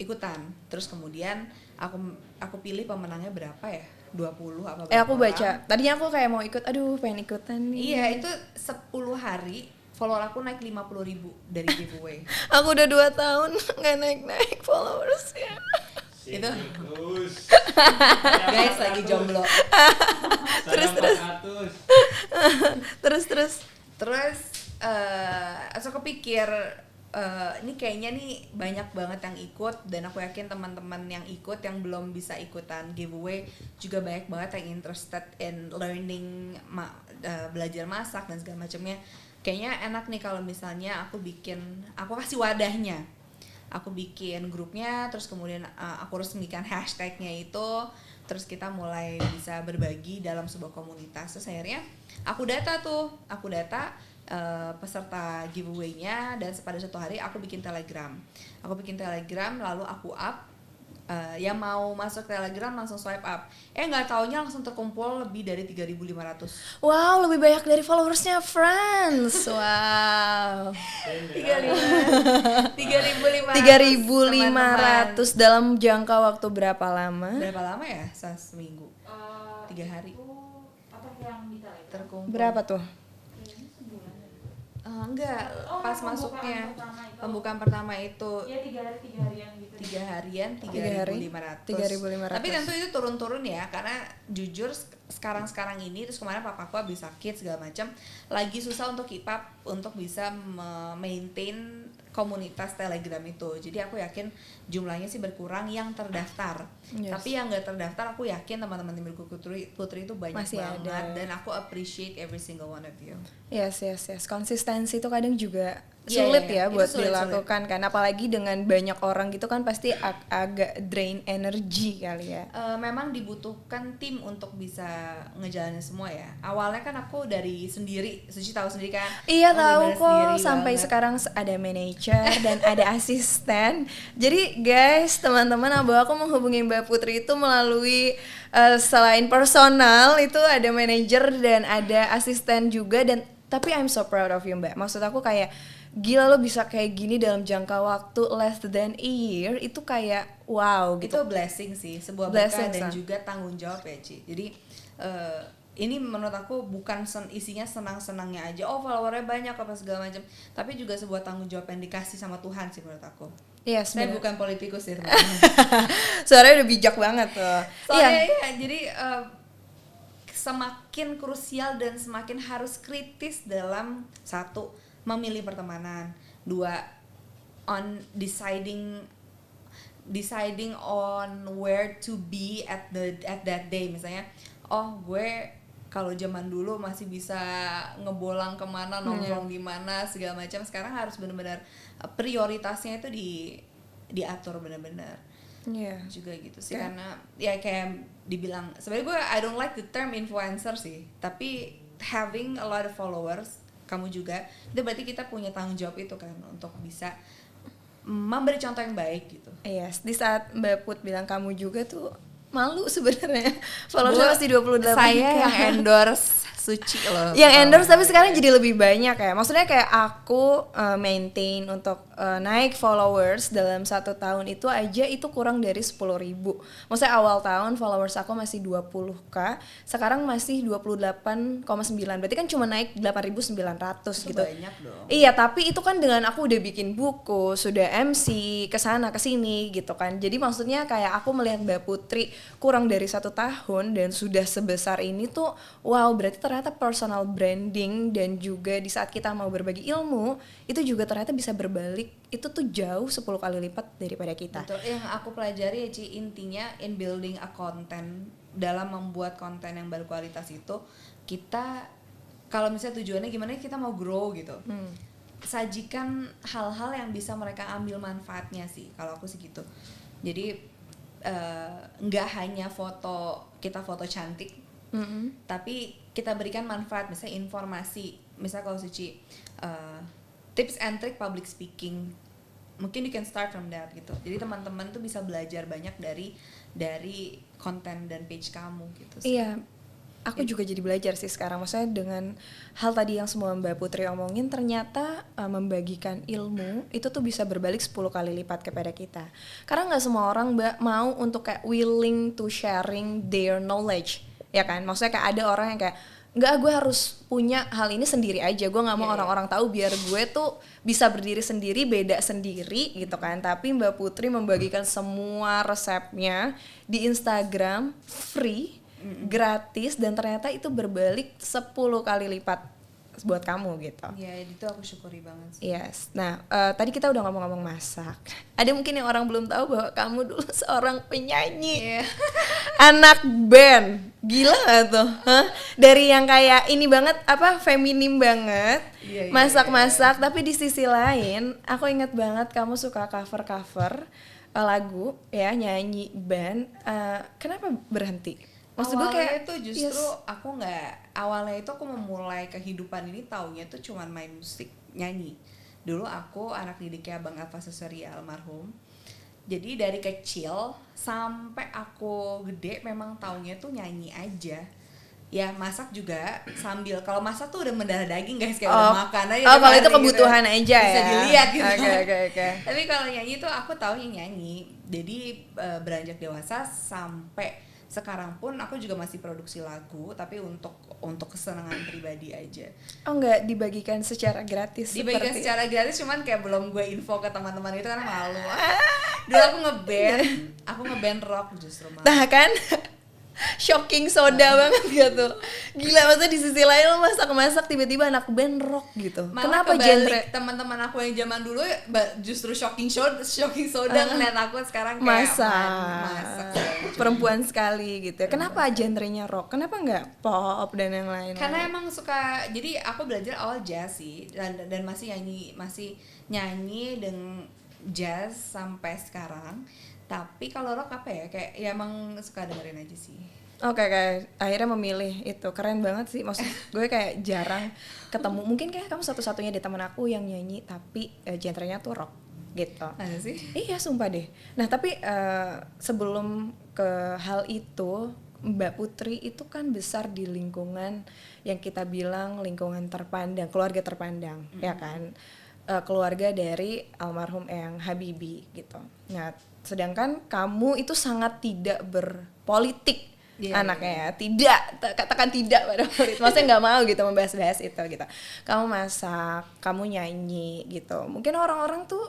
Ikutan. Terus kemudian aku pilih pemenangnya berapa ya? 20 apa berapa? Aku baca. Tadinya aku kayak mau ikut, pengen ikutan nih. Iya, itu 10 hari follower aku naik 50.000 dari giveaway. Aku udah 2 tahun nggak naik followersnya. Itu guys lagi jomblo. terus aku kepikir ini kayaknya nih banyak banget yang ikut, dan aku yakin teman-teman yang ikut yang belum bisa ikutan giveaway juga banyak banget yang interested in learning belajar masak dan segala macamnya. Kayaknya enak nih kalau misalnya aku kasih wadahnya, aku bikin grupnya, terus kemudian aku resmikan hashtagnya itu, terus kita mulai bisa berbagi dalam sebuah komunitas. Terus akhirnya aku data peserta giveaway-nya, dan pada suatu hari aku bikin telegram, lalu aku up. Yang mau masuk Telegram langsung swipe up. Nggak taunya langsung terkumpul lebih dari 3.500. Wow, lebih banyak dari followersnya Friends. Wow. 3.500 dalam jangka waktu berapa lama? Berapa lama ya? Seminggu. 3 hari. Terkumpul. Berapa tuh? Enggak, pas masuknya pembukaan pertama itu ya 3 harian gitu. 3 harian 3.500. Tapi tentu itu turun-turun ya, karena jujur sekarang ini, terus kemarin papaku habis sakit segala macam, lagi susah untuk keep up, untuk bisa maintain komunitas Telegram itu. Jadi aku yakin jumlahnya sih berkurang yang terdaftar. Tapi yang nggak terdaftar aku yakin teman-teman Tim Recook Putri itu banyak masih banget ada. Dan aku appreciate every single one of you. Yes. Konsistensi itu kadang juga sulit buat dilakukan kan, apalagi dengan banyak orang gitu kan, pasti agak drain energi kali ya. Memang dibutuhkan tim untuk bisa ngejalanin semua ya. Awalnya kan aku dari sendiri, Suci tahu sendiri kan? Iya tahu kok, sampai sekarang ada manajer dan ada asisten. Jadi guys, teman-teman, aku menghubungi Mbak Putri itu melalui selain personal itu ada manajer dan ada asisten juga, dan tapi I'm so proud of you Mbak. Maksud aku kayak gila lo bisa kayak gini dalam jangka waktu less than a year, itu kayak wow gitu. Itu blessing sih, sebuah berkah dan juga tanggung jawab ya Ci. Jadi ini menurut aku bukan isinya senang-senangnya aja, followernya banyak apa segala macam, tapi juga sebuah tanggung jawab yang dikasih sama Tuhan sih menurut aku. Iya, saya bukan politikus ya teman-teman. Suaranya udah bijak banget tuh. Soalnya jadi semakin krusial dan semakin harus kritis dalam satu, memilih pertemanan, 2, on deciding on where to be at that day. Misalnya, gue kalau zaman dulu masih bisa ngebolang kemana, nongkrong di mana segala macam, sekarang harus benar-benar prioritasnya itu diatur benar-benar. Juga gitu sih, karena ya kayak dibilang, sebenarnya gue I don't like the term influencer sih, tapi having a lot of followers, kamu juga, itu berarti kita punya tanggung jawab itu kan, untuk bisa memberi contoh yang baik gitu. Iya, di saat Mbak Put bilang kamu juga tuh malu sebenarnya. Followersnya masih 28. Saya yang endorse suci loh. Yang endorse tapi sekarang jadi lebih banyak ya. Maksudnya kayak aku maintain untuk naik followers dalam 1 tahun itu aja itu kurang dari 10.000. Maksudnya awal tahun followers aku masih 20k, sekarang masih 28,9. Berarti kan cuma naik 8.900 itu gitu. banyak dong. Iya, tapi itu kan dengan aku udah bikin buku, sudah MC, kesana kesini gitu kan. Jadi maksudnya kayak aku melihat Mbak Putri kurang dari 1 tahun dan sudah sebesar ini tuh, wow, berarti ternyata personal branding dan juga di saat kita mau berbagi ilmu itu juga ternyata bisa berbalik, itu tuh jauh 10 kali lipat daripada kita. Betul, yang aku pelajari ya Ci, intinya in building a content, dalam membuat konten yang berkualitas itu kita kalau misalnya tujuannya gimana kita mau grow gitu, sajikan hal-hal yang bisa mereka ambil manfaatnya sih, kalau aku sih gitu. Jadi nggak hanya kita foto cantik, tapi kita berikan manfaat, misalnya informasi, misalnya kalau Suci tips and trick public speaking, mungkin you can start from that gitu. Jadi teman-teman tuh bisa belajar banyak dari konten dan page kamu gitu sih. Iya, aku juga jadi belajar sih sekarang. Maksudnya dengan hal tadi yang semua Mbak Putri omongin, ternyata membagikan ilmu itu tuh bisa berbalik 10 kali lipat kepada kita. Karena nggak semua orang mau untuk kayak willing to sharing their knowledge, ya kan? Maksudnya kayak ada orang yang kayak nggak, gue harus punya hal ini sendiri aja, gue nggak mau orang-orang tahu, biar gue tuh bisa berdiri sendiri, beda sendiri gitu kan. Tapi Mbak Putri membagikan semua resepnya di Instagram free, gratis, dan ternyata itu berbalik 10 kali lipat buat kamu gitu. Ya itu aku syukuri banget sih. Yes. Nah, tadi kita udah ngomong-ngomong masak. Ada mungkin yang orang belum tahu bahwa kamu dulu seorang penyanyi, anak band. Gila gak tuh? Hah? Dari yang kayak ini banget, feminim banget, masak-masak, tapi di sisi lain, aku inget banget kamu suka cover-cover lagu, ya, nyanyi band. Kenapa berhenti? Maksud gue kayak itu justru aku nggak, awalnya itu aku memulai kehidupan ini taunya tuh cuman main musik, nyanyi. Dulu aku anak didiknya Bang Alfa Susarya almarhum. Jadi dari kecil sampai aku gede memang taunya tuh nyanyi aja. Ya masak juga sambil, kalau masak tuh udah mendarah daging guys, kayak udah makan aja. Oh, kalau itu kebutuhan gitu aja bisa ya. dilihat gitu. Oke. Tapi kalau nyanyi tuh aku taunya nyanyi. Jadi beranjak dewasa sampai sekarang pun aku juga masih produksi lagu, tapi untuk kesenangan pribadi aja. Oh, nggak dibagikan secara gratis? Dibagikan secara gratis, cuman kayak belum gue info ke teman-teman itu karena malu. Dulu aku ngeband rock justru malah. Nah kan, shocking soda banget gitu. Gila, maksudnya di sisi lain lo masak-masak tiba-tiba anak band rock gitu. Malah kenapa genre? Teman-teman aku yang zaman dulu justru shocking soda ngeliat aku sekarang kayak masak perempuan sekali gitu ya. Kenapa genrenya rock? Kenapa nggak pop dan yang lain? Karena emang suka, jadi aku belajar awal jazz sih, dan masih nyanyi dengan jazz sampai sekarang. Tapi kalau rock kayak ya emang suka dengerin aja sih. Oke, kayak akhirnya memilih itu, keren banget sih. Maksud gue kayak jarang ketemu, mungkin kayak kamu satu-satunya di teman aku yang nyanyi tapi genrenya tuh rock gitu. Ada sih? Iya, sumpah deh. Nah tapi sebelum ke hal itu, Mbak Putri itu kan besar di lingkungan yang kita bilang lingkungan terpandang, keluarga terpandang, ya kan? Keluarga dari almarhum Eyang Habibie gitu. Nah, sedangkan kamu itu sangat tidak berpolitik anaknya ya, tidak, katakan tidak pada politik, maksudnya nggak mau gitu membahas-bahas itu gitu. Kamu masak, kamu nyanyi gitu. Mungkin orang-orang tuh,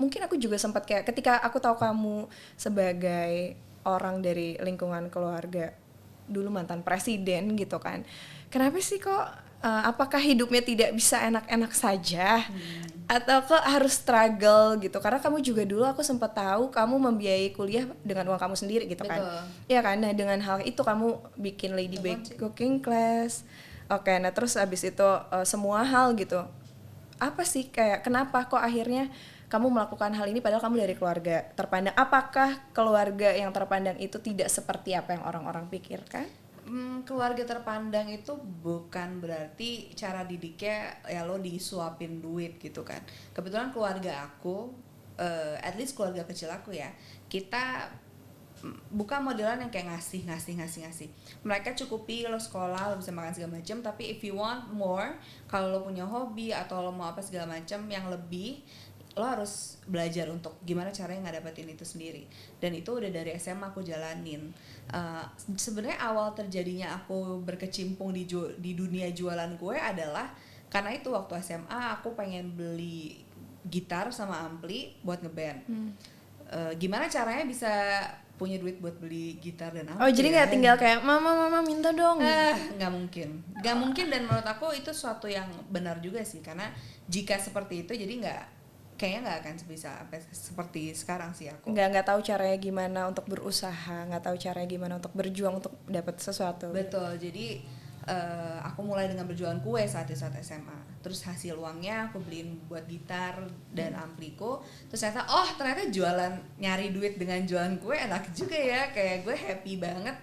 mungkin aku juga sempat kayak ketika aku tahu kamu sebagai orang dari lingkungan keluarga dulu mantan presiden gitu kan, kenapa sih kok apakah hidupnya tidak bisa enak-enak saja atau kok harus struggle gitu? Karena kamu juga dulu aku sempat tahu kamu membiayai kuliah dengan uang kamu sendiri gitu. Betul. Kan ya kan. Nah dengan hal itu kamu bikin Lady Bake Cooking Class. Oke, nah terus abis itu semua hal gitu, apa sih kayak kenapa kok akhirnya kamu melakukan hal ini padahal kamu dari keluarga terpandang? Apakah keluarga yang terpandang itu tidak seperti apa yang orang-orang pikirkan? Keluarga terpandang itu bukan berarti cara didiknya ya lo disuapin duit gitu kan. Kebetulan keluarga aku, at least keluarga kecil aku ya, kita bukan modelan yang kayak ngasih. Mereka cukupi lo sekolah, lo bisa makan segala macam, tapi if you want more, kalau lo punya hobi atau lo mau apa segala macam yang lebih, lo harus belajar untuk gimana caranya ngedapetin itu sendiri. Dan itu udah dari SMA aku jalanin. Sebenarnya awal terjadinya aku berkecimpung di dunia jualan kue adalah karena itu waktu SMA aku pengen beli gitar sama ampli buat ngeband. Gimana caranya bisa punya duit buat beli gitar dan ampli? Oh jadi nggak tinggal kayak mama minta dong? Nggak mungkin dan menurut aku itu suatu yang benar juga sih, karena jika seperti itu jadi kayaknya nggak akan bisa seperti sekarang sih aku. Nggak tahu caranya gimana untuk berusaha, nggak tahu caranya gimana untuk berjuang untuk dapat sesuatu. Betul, jadi aku mulai dengan berjualan kue saat SMA. Terus hasil uangnya aku beliin buat gitar dan ampliku. Terus ternyata jualan, nyari duit dengan jualan kue enak juga ya. Kayak gue happy banget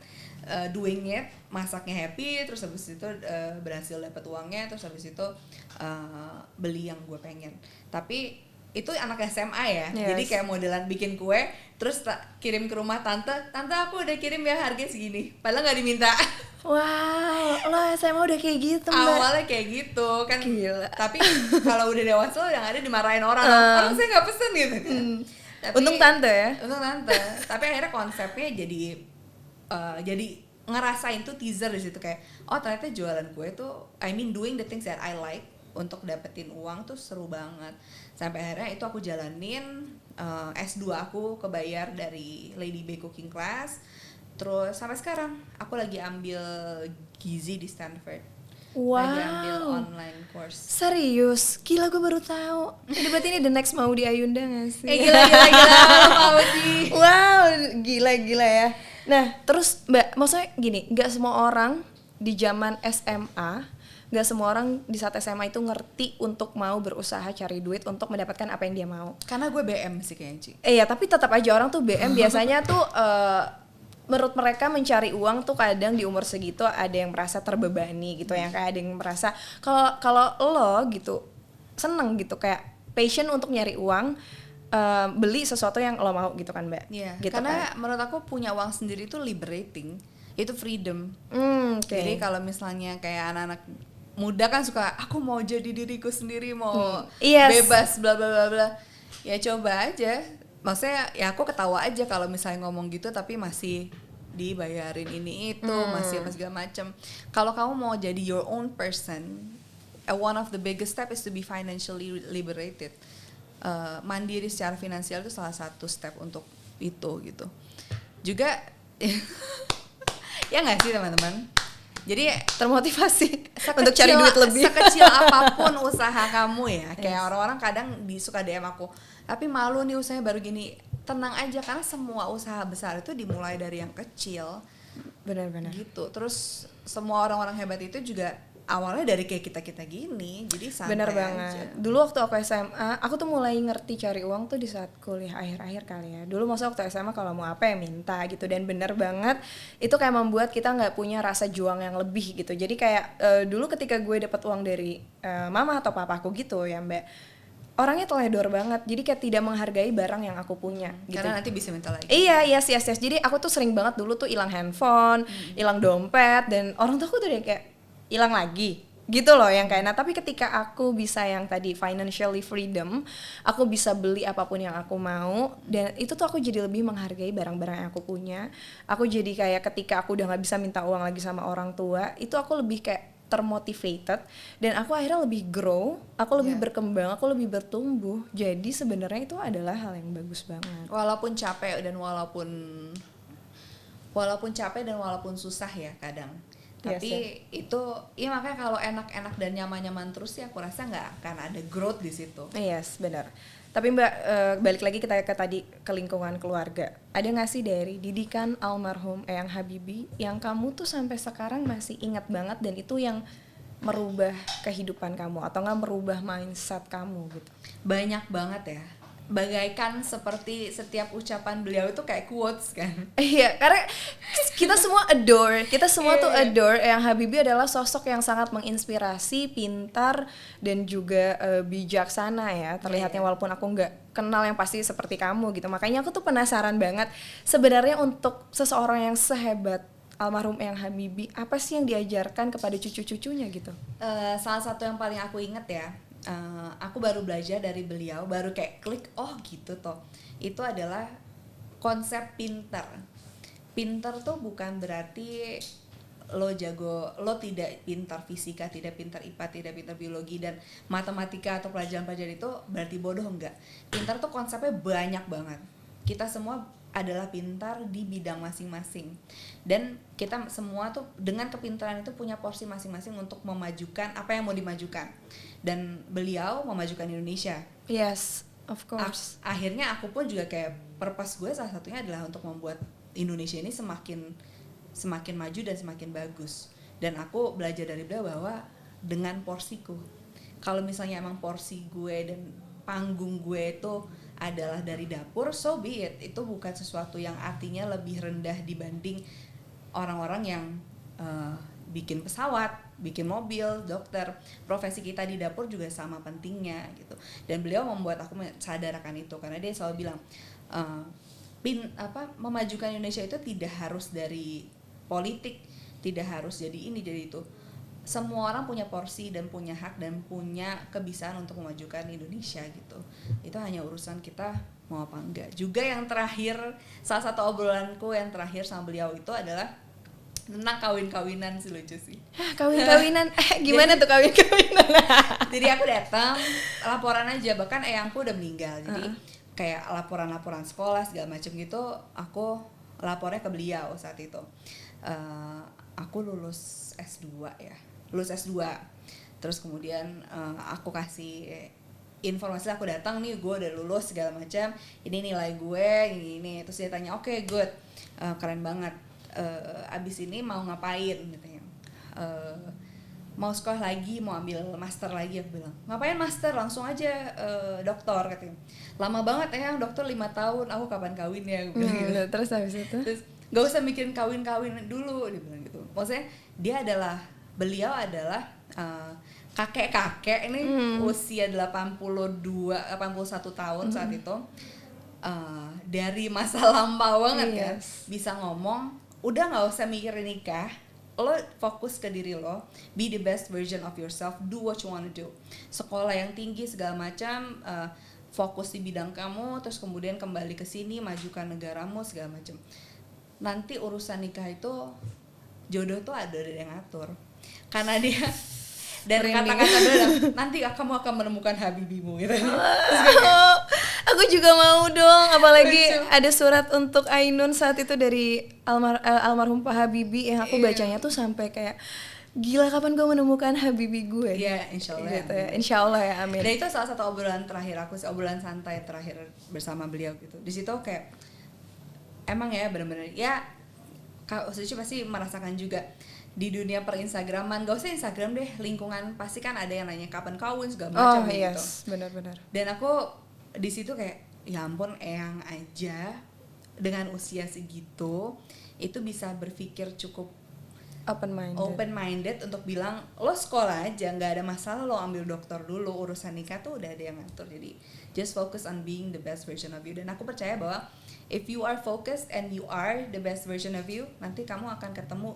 doing it, masaknya happy. Terus habis itu berhasil dapat uangnya. Terus habis itu beli yang gue pengen. Tapi itu anak SMA ya, jadi kayak modelan bikin kue, terus kirim ke rumah tante aku udah kirim ya harga segini, padahal nggak diminta. Wow, lo SMA udah kayak gitu Mbak? Awalnya kayak gitu kan. Gila. Tapi kalau udah dewasa lo yang ada dimarahin orang saya nggak pesen gitu kan. Tapi, untung tante ya. Tapi akhirnya konsepnya jadi ngerasain tuh teaser di situ kayak ternyata jualan kue tuh doing the things that I like untuk dapetin uang tuh seru banget. Sampai akhirnya itu aku jalanin. S2 aku kebayar dari Lady B Cooking Class. Terus sampai sekarang aku lagi ambil gizi di Stanford. Wow. Lagi ambil online course. Serius? Gila, gue baru tahu. Jadi berarti ini the next Maudy Ayunda gak sih? Gila Maudy. Wow, gila ya. Nah, terus Mbak, maksudnya gini, gak semua orang di zaman SMA, gak semua orang di saat SMA itu ngerti untuk mau berusaha cari duit untuk mendapatkan apa yang dia mau. Karena gue BM sih kayaknya, Ci. Iya, tapi tetap aja orang tuh BM biasanya tuh menurut mereka mencari uang tuh kadang di umur segitu ada yang merasa terbebani gitu, yang kayak ada yang merasa kalau lo gitu seneng gitu kayak passion untuk nyari uang, beli sesuatu yang lo mau gitu kan Mbak. Iya, gitu karena kan? menurut aku punya uang sendiri itu liberating, itu freedom. Okay. Jadi kalau misalnya kayak anak-anak muda kan suka aku mau jadi diriku sendiri, mau bebas bla bla bla bla, ya coba aja. Maksudnya ya aku ketawa aja kalau misalnya ngomong gitu tapi masih dibayarin ini itu, masih apa segala macam. Kalau kamu mau jadi your own person, one of the biggest step is to be financially liberated. Mandiri secara finansial itu salah satu step untuk itu gitu. Juga ya nggak sih teman-teman? Jadi termotivasi untuk cari duit lebih. Sekecil apapun usaha kamu ya. Kayak orang-orang kadang suka DM aku, tapi malu nih usahanya baru gini. Tenang aja, karena semua usaha besar itu dimulai dari yang kecil. Benar-benar. Gitu. Terus semua orang-orang hebat itu juga awalnya dari kayak kita gini, jadi santai. Bener banget aja. Dulu waktu aku SMA, aku tuh mulai ngerti cari uang tuh di saat kuliah akhir-akhir kali ya. Dulu maksudnya waktu SMA kalau mau apa ya minta gitu, dan bener banget itu kayak membuat kita nggak punya rasa juang yang lebih gitu. Jadi kayak dulu ketika gue dapat uang dari mama atau papaku gitu ya Mbak, orangnya teledor banget, jadi kayak tidak menghargai barang yang aku punya gitu. Karena nanti bisa minta lagi. Iya, yes. Jadi aku tuh sering banget dulu tuh hilang handphone, hilang dompet, dan orang tuh aku tuh kayak hilang lagi gitu loh yang kayak. Nah tapi ketika aku bisa yang tadi financially freedom, aku bisa beli apapun yang aku mau, dan itu tuh aku jadi lebih menghargai barang-barang yang aku punya. Aku jadi kayak ketika aku udah nggak bisa minta uang lagi sama orang tua, itu aku lebih kayak termotivated, dan aku akhirnya lebih grow, aku lebih berkembang, aku lebih bertumbuh. Jadi sebenarnya itu adalah hal yang bagus banget. Walaupun capek dan walaupun susah ya kadang. Tapi itu ya makanya kalau enak-enak dan nyaman-nyaman terus ya aku rasa nggak akan ada growth di situ. Yes, benar. Tapi Mbak, balik lagi kita ke lingkungan keluarga. Ada nggak sih dari didikan almarhum Eyang Habibie yang kamu tuh sampai sekarang masih ingat banget, dan itu yang merubah kehidupan kamu atau nggak merubah mindset kamu gitu? Banyak banget ya. bagaikan seperti setiap ucapan beliau itu kayak quotes kan. Iya, karena kita semua adore, kita semua tuh adore. Eyang Habibie adalah sosok yang sangat menginspirasi, pintar dan juga bijaksana ya. Terlihatnya walaupun aku nggak kenal yang pasti seperti kamu gitu. Makanya aku tuh penasaran banget sebenarnya untuk seseorang yang sehebat almarhum Eyang Habibie, apa sih yang diajarkan kepada cucu-cucunya gitu? Salah satu yang paling aku inget ya, aku baru belajar dari beliau, baru kayak klik, oh gitu toh. Itu adalah konsep pinter. Pinter tuh bukan berarti lo jago, lo tidak pintar fisika, tidak pintar IPA, tidak pintar biologi dan matematika atau pelajaran-pelajaran itu berarti bodoh, enggak. Pintar tuh konsepnya banyak banget. Kita semua adalah pintar di bidang masing-masing dan kita semua tuh dengan kepintaran itu punya porsi masing-masing untuk memajukan apa yang mau dimajukan, dan beliau memajukan Indonesia. Yes, of course. Akhirnya aku pun juga kayak purpose gue salah satunya adalah untuk membuat Indonesia ini semakin maju dan semakin bagus, dan aku belajar dari beliau bahwa dengan porsiku, kalau misalnya emang porsi gue dan panggung gue itu adalah dari dapur, so be it. Itu bukan sesuatu yang artinya lebih rendah dibanding orang-orang yang bikin pesawat, bikin mobil, dokter. Profesi kita di dapur juga sama pentingnya gitu. Dan beliau membuat aku sadarkan itu, karena dia selalu bilang memajukan Indonesia itu tidak harus dari politik, tidak harus jadi ini jadi itu. Semua orang punya porsi dan punya hak dan punya kebiasaan untuk memajukan Indonesia gitu. Itu hanya urusan kita mau apa enggak. Juga yang terakhir, salah satu obrolanku yang terakhir sama beliau itu adalah tentang kawin-kawinan sih, lucu sih. Kawin-kawinan, gimana tuh kawin-kawinan? Jadi aku datang, laporan aja, bahkan eyangku udah meninggal. Jadi kayak laporan-laporan sekolah segala macam gitu, aku lapornya ke beliau saat itu. Aku lulus S2 ya. Lulus S2 terus kemudian aku kasih informasi, aku datang nih, gue udah lulus segala macam, ini nilai gue ini. Terus dia tanya, oke, good, keren banget, abis ini mau ngapain katanya. Mau sekolah lagi, mau ambil master lagi. Aku bilang, ngapain master, langsung aja doktor katanya. Lama banget ya dokter 5 tahun, aku kapan kawin ya, aku bilang gitu. Terus habis itu terus gak usah mikirin kawin-kawin dulu, dia bilang gitu. Maksudnya beliau adalah kakek-kakek ini usia 81 tahun saat itu, dari masa lampau banget kan, bisa ngomong, udah gak usah mikirin nikah, lo fokus ke diri lo, be the best version of yourself, do what you wanna do, sekolah yang tinggi segala macam, fokus di bidang kamu, terus kemudian kembali ke sini, majukan negaramu segala macam. Nanti urusan nikah itu jodoh tuh ada yang ngatur, karena dia dan kata-kata dia nanti kamu akan menemukan Habibimu gitu. Aku juga mau dong, apalagi ada surat untuk Ainun saat itu dari almarhum Pak Habibie yang aku bacanya tuh sampai kayak gila, kapan gue menemukan Habibie gue? Iya, insyaallah gitu ya. Insyaallah ya, amin. Dan itu salah satu obrolan terakhir aku, obrolan santai terakhir bersama beliau gitu. Di situ kayak emang ya benar-benar ya, Kak Suci pasti merasakan juga di dunia per Instagraman, gak usah Instagram deh, lingkungan pasti kan ada yang nanya kapan kawin segala macam gitu. Benar-benar. Dan aku di situ kayak ya ampun, Eyang aja dengan usia segitu itu bisa berpikir cukup open minded untuk bilang lo sekolah aja, nggak ada masalah, lo ambil dokter dulu, urusan nikah tuh udah ada yang ngatur, jadi just focus on being the best version of you. Dan aku percaya bahwa if you are focused and you are the best version of you, nanti kamu akan ketemu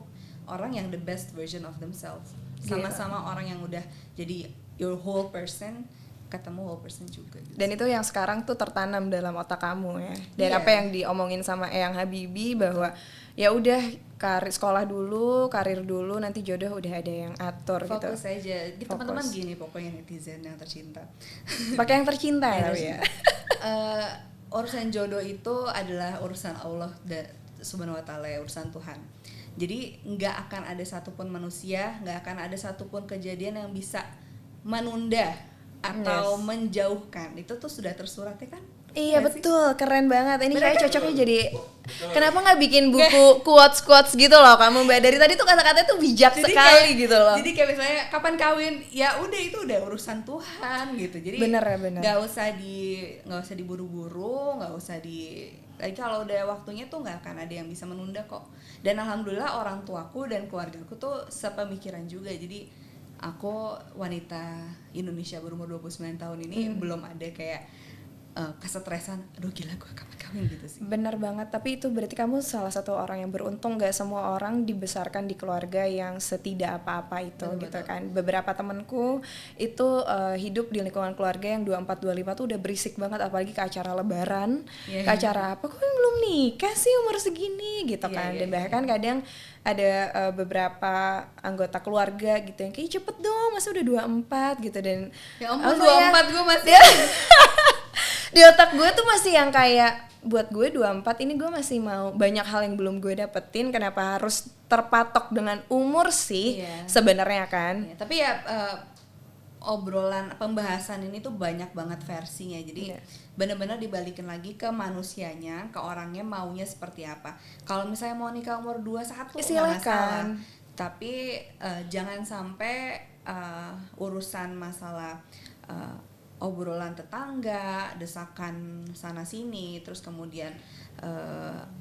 orang yang the best version of themselves, sama-sama orang yang udah jadi your whole person, ketemu whole person juga gitu. Dan itu yang sekarang tuh tertanam dalam otak kamu ya, dari apa yang diomongin sama Eyang Habibie, bahwa ya udah sekolah dulu, karir dulu, nanti jodoh udah ada yang atur. Fokus gitu. aja. Di teman-teman gini pokoknya, netizen yang tercinta. Pakai yang tercinta ya. Urusan jodoh itu adalah urusan Allah Subhanahu wa Ta'ala, urusan Tuhan. Jadi nggak akan ada satupun manusia, nggak akan ada satupun kejadian yang bisa menunda atau menjauhkan. Itu tuh sudah tersurat ya kan. Iya betul, keren banget. Ini kayak cocoknya jadi. Betul. Kenapa nggak bikin buku quotes gitu loh kamu Mbak? Dari tadi tuh kata-katanya tuh bijak Jadi sekali kayak, gitu loh. Jadi kayak misalnya kapan kawin, ya udah itu udah urusan Tuhan gitu. Jadi Bener ya, bener. nggak usah diburu-buru, nggak usah lagi kalau udah waktunya tuh nggak akan ada yang bisa menunda kok. Dan alhamdulillah orang tuaku dan keluargaku tuh sepemikiran juga. Jadi aku wanita Indonesia berumur 29 tahun ini belum ada kayak kesetresan, aduh gila gue kapan kawin gitu sih. Bener banget, tapi itu berarti kamu salah satu orang yang beruntung. Gak semua orang dibesarkan di keluarga yang setidak apa-apa itu. Betul, gitu betul. kan. Beberapa temenku itu hidup di lingkungan keluarga yang 24-25 tuh udah berisik banget, apalagi ke acara lebaran, ke acara apa, kok belum nikah sih umur segini gitu kan. Dan bahkan kadang ada beberapa anggota keluarga gitu yang kayak cepet dong, masa udah 24 gitu. Dan Ya ampun 24 gue masih di otak gue tuh masih yang kayak buat gue 24 ini gue masih mau banyak hal yang belum gue dapetin. Kenapa harus terpatok dengan umur sih sebenarnya kan? Tapi ya obrolan pembahasan ini tuh banyak banget versinya. Jadi benar-benar dibalikin lagi ke manusianya, ke orangnya maunya seperti apa. Kalau misalnya mau nikah umur 21 nggak masalah. Tapi jangan sampai urusan masalah obrolan tetangga, desakan sana sini, terus kemudian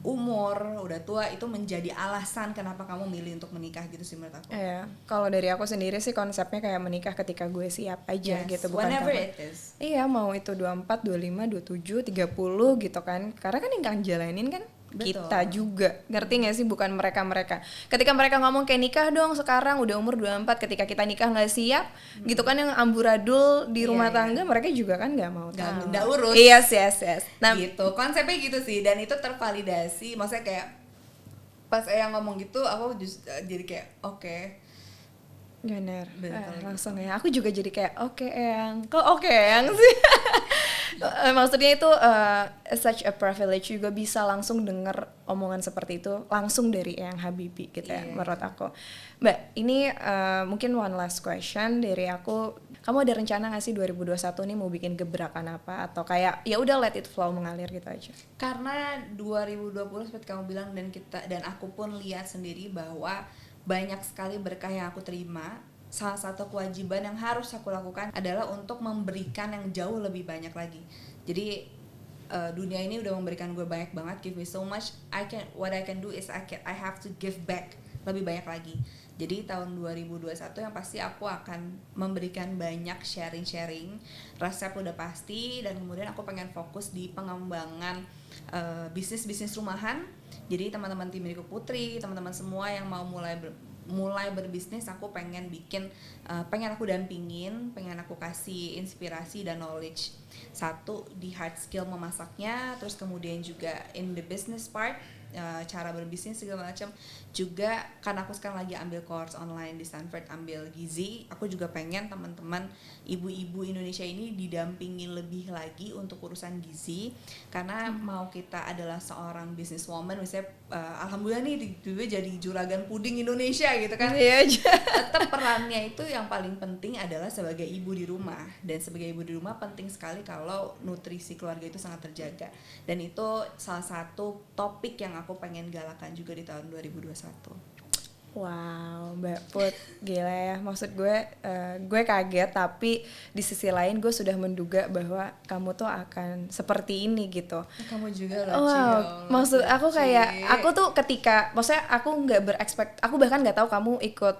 umur udah tua itu menjadi alasan kenapa kamu milih untuk menikah gitu sih menurut aku. Iya, kalau dari aku sendiri sih konsepnya kayak menikah ketika gue siap aja gitu, bukan whenever karena, it is. Iya, mau itu 24, 25, 27, 30 gitu kan. Karena kan yang akan jalanin kan kita juga, ngerti gak sih? Bukan mereka-mereka. Ketika mereka ngomong kayak nikah dong sekarang udah umur 24, ketika kita nikah gak siap gitu kan, yang amburadul di rumah tangga, mereka juga kan gak mau tahu. Nggak urus. Yes. Nah, gitu, konsepnya gitu sih, dan itu tervalidasi. Maksudnya kayak pas Eyang ngomong gitu, aku jadi kayak oke. Bener, langsung ya. Aku juga jadi kayak oke Eyang. Kok oke Eyang sih? Maksudnya itu such a privilege juga bisa langsung denger omongan seperti itu langsung dari Eyang Habibie gitu ya, menurut aku. Mbak, ini mungkin one last question dari aku. Kamu ada rencana nggak sih 2021 nih mau bikin gebrakan apa, atau kayak ya udah let it flow, mengalir gitu aja? Karena 2020 seperti kamu bilang dan aku pun lihat sendiri bahwa banyak sekali berkah yang aku terima. Salah satu kewajiban yang harus aku lakukan adalah untuk memberikan yang jauh lebih banyak lagi. Jadi dunia ini udah memberikan gue banyak banget, give me so much. What I can do is I have to give back lebih banyak lagi. Jadi tahun 2021 yang pasti aku akan memberikan banyak sharing, resep udah pasti, dan kemudian aku pengen fokus di pengembangan bisnis rumahan. Jadi teman-teman tim Riku Putri, teman-teman semua yang mau mulai berbisnis, aku pengen pengen aku dampingin, pengen aku kasih inspirasi dan knowledge. Satu, di hard skill memasaknya, terus kemudian juga in the business part, cara berbisnis segala macam. Juga karena aku sekarang lagi ambil course online di Stanford, ambil gizi, aku juga pengen teman-teman ibu-ibu Indonesia ini didampingi lebih lagi untuk urusan gizi. Karena mau kita adalah seorang businesswoman, misalnya alhamdulillah nih tiba-tiba jadi juragan puding Indonesia gitu kan. Tetap perannya itu yang paling penting adalah sebagai ibu di rumah. Dan sebagai ibu di rumah penting sekali kalau nutrisi keluarga itu sangat terjaga. Dan itu salah satu topik yang aku pengen galakan juga di tahun 2021. Wow, Mbak Put, gila ya. Maksud gue kaget, tapi di sisi lain gue sudah menduga bahwa kamu tuh akan seperti ini gitu. Kamu juga lah, wow. Maksud aku kayak, aku tuh ketika, maksudnya aku aku bahkan nggak tahu kamu ikut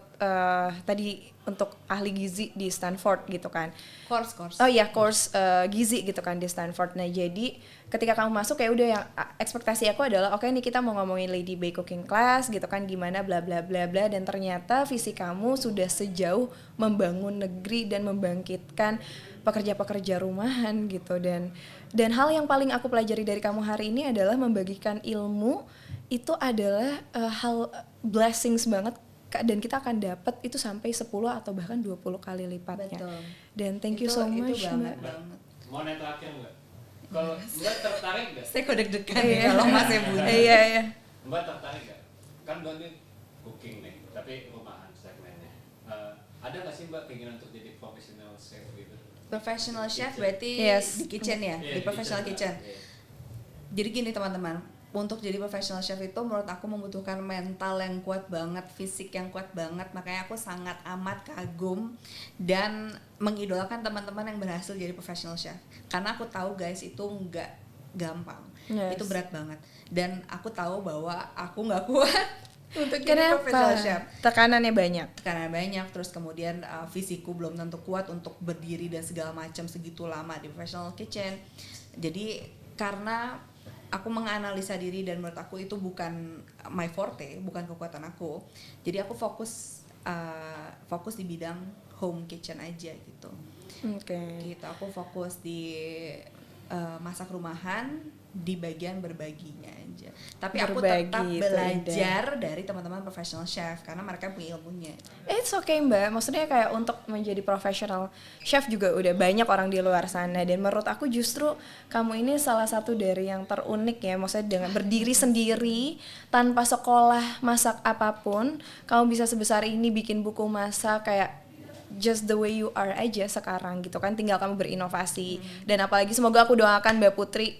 tadi untuk ahli gizi di Stanford gitu kan. Course. Oh iya, course gizi gitu kan di Stanford. Nah jadi ketika kamu masuk kayak udah, yang ekspektasi aku adalah oke nih kita mau ngomongin Lady Bay Cooking Class gitu kan, gimana bla bla bla bla, dan ternyata visi kamu sudah sejauh membangun negeri dan membangkitkan pekerja-pekerja rumahan gitu. Dan hal yang paling aku pelajari dari kamu hari ini adalah membagikan ilmu itu adalah hal blessings banget, dan kita akan dapat itu sampai 10 atau bahkan 20 kali lipatnya. Betul. Dan thank you so much Mbak. Mau nanya terakhir Mbak? Kalau Mbak tertarik nggak? Saya kok deg-degan nih kalau masih bunyi. Iya. Mbak tertarik nggak? Kan Mbak ini cooking nih, tapi rumahan segmennya. Ada nggak sih Mbak keinginan untuk jadi profesional chef gitu? Professional chef berarti Yes. di kitchen ya, Iya, di professional kitchen. Iya. Jadi gini teman-teman, untuk jadi professional chef itu menurut aku membutuhkan mental yang kuat banget, fisik yang kuat banget. Makanya aku sangat amat kagum dan mengidolakan teman-teman yang berhasil jadi professional chef. Karena aku tahu guys itu nggak gampang, Yes. itu berat banget. Dan aku tahu bahwa aku nggak kuat untuk jadi professional chef. Tekanannya banyak. Karena banyak, terus kemudian fisikku belum tentu kuat untuk berdiri dan segala macam segitu lama di professional kitchen. Jadi karena aku menganalisa diri dan menurut aku itu bukan my forte, bukan kekuatan aku. Jadi aku fokus di bidang home kitchen aja gitu. Oke. Gitu, aku fokus di masak rumahan di bagian berbaginya aja. Tapi aku Berbagi tetap itu belajar dari teman-teman professional chef karena mereka punya ilmunya. It's okay Mbak, maksudnya kayak untuk menjadi professional chef juga udah banyak orang di luar sana. Dan menurut aku justru kamu ini salah satu dari yang terunik ya. Maksudnya dengan berdiri sendiri, tanpa sekolah masak apapun, kamu bisa sebesar ini bikin buku masak kayak just the way you are aja sekarang gitu kan. Tinggal kamu berinovasi. Dan apalagi semoga aku doakan Mbak Putri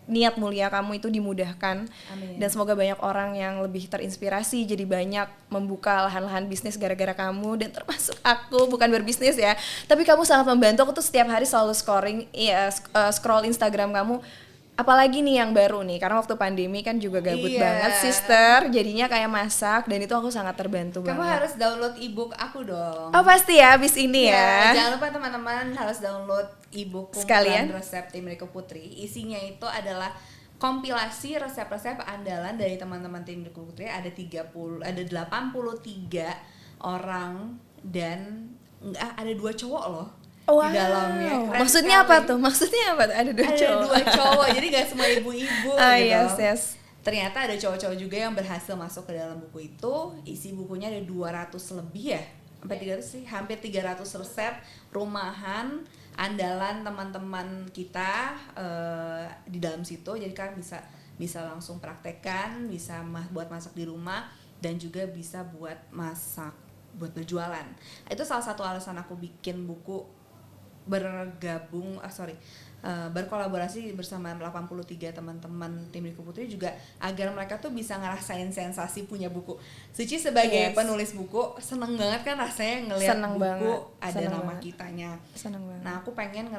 niat mulia kamu itu dimudahkan. Amin. Dan semoga banyak orang yang lebih terinspirasi jadi banyak membuka lahan-lahan bisnis gara-gara kamu, dan termasuk aku, bukan berbisnis ya, tapi kamu sangat membantu. Aku tuh setiap hari selalu scroll Instagram kamu, apalagi nih yang baru nih karena waktu pandemi kan juga gabut Iya. banget sister, jadinya kayak masak, dan itu aku sangat terbantu Kamu banget. harus download ebook aku dong. Oh pasti ya abis ini ya. Jangan lupa teman-teman harus download ebook Sekalian. kumpulan resep tim Riko Putri. Isinya itu adalah kompilasi resep-resep andalan dari teman-teman tim Riko Putri. Ada 83 orang dan ada 2 cowok loh di dalamnya. Keren Maksudnya sekali. apa tuh? Maksudnya apa tuh? Ada 2 Ada cowok. 2 cowok, jadi gak semua ibu-ibu Ah gitu. yes. Ternyata ada cowok-cowok juga yang berhasil masuk ke dalam buku itu. Isi bukunya ada 200 lebih ya, sampai 300 sih, hampir 300 resep rumahan andalan teman-teman kita di dalam situ. Jadi kan bisa langsung praktekkan, bisa buat masak di rumah, dan juga bisa buat masak buat berjualan. Itu salah satu alasan aku bikin buku berkolaborasi bersama 83 teman-teman tim Riko Putri juga agar mereka tuh bisa ngerasain sensasi punya buku. Suci sebagai Yes. penulis buku seneng banget kan rasanya ngelihat Seneng buku banget, ada seneng nama banget. kitanya. Seneng banget. Nah aku pengen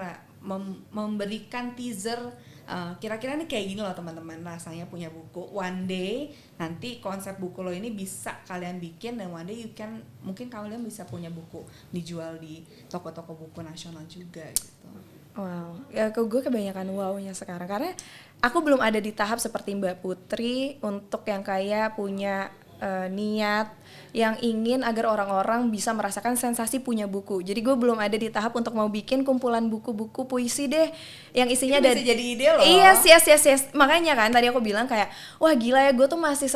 memberikan teaser kira-kira nih kayak gini loh teman-teman rasanya punya buku. One day nanti konsep buku lo ini bisa kalian bikin, dan one day mungkin kalian bisa punya buku dijual di toko-toko buku nasional juga gitu. Wow, ya gue kebanyakan wow-nya sekarang karena aku belum ada di tahap seperti Mbak Putri untuk yang kayak punya niat yang ingin agar orang-orang bisa merasakan sensasi punya buku. Jadi gue belum ada di tahap untuk mau bikin kumpulan buku-buku puisi deh yang isinya Itu bisa jadi ide loh. Yes. Makanya kan tadi aku bilang kayak wah gila ya, gue tuh masih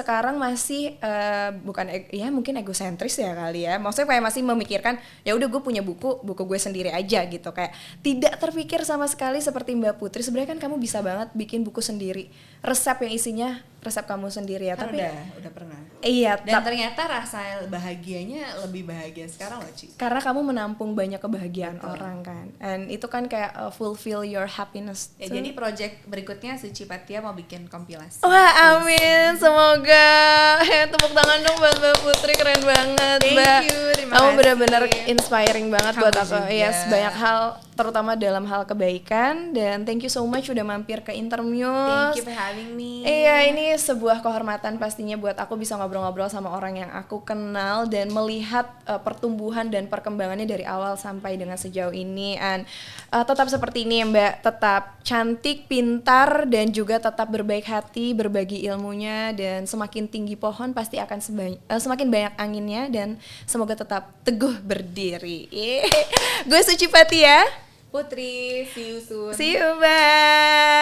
mungkin egosentris ya kali ya. Maksudnya kayak masih memikirkan ya udah gue punya buku gue sendiri aja gitu, kayak tidak terpikir sama sekali seperti Mbak Putri. Sebenarnya kan kamu bisa banget bikin buku sendiri, resep yang isinya resep kamu sendiri ya. Kan Tapi udah pernah. iya, Dan ternyata rasa bahagianya lebih bahagia sekarang loh Ci. karena kamu menampung banyak kebahagiaan Betul. orang kan, and itu kan kayak fulfill your happiness Ya, too. jadi project berikutnya Suci Patia mau bikin kompilasi. Wah amin, semoga tepuk tangan dong buat Mbak Putri, keren banget Thank Mbak. you, terima Kamu kasih. benar-benar inspiring banget Kamu buat aku. juga. Yes, banyak hal, terutama dalam hal kebaikan, dan thank you so much udah mampir ke Intermuse. Thank you for having me. Iya, ini sebuah kehormatan pastinya buat aku bisa ngobrol-ngobrol sama orang yang aku kenal dan melihat pertumbuhan dan perkembangannya dari awal sampai dengan sejauh ini. And tetap seperti ini ya Mbak, tetap cantik, pintar, dan juga tetap berbaik hati, berbagi ilmunya, dan semakin tinggi pohon pasti akan semakin banyak anginnya, dan semoga tetap teguh berdiri. Gue Suci Patia. Putri, see you soon. See you, bye.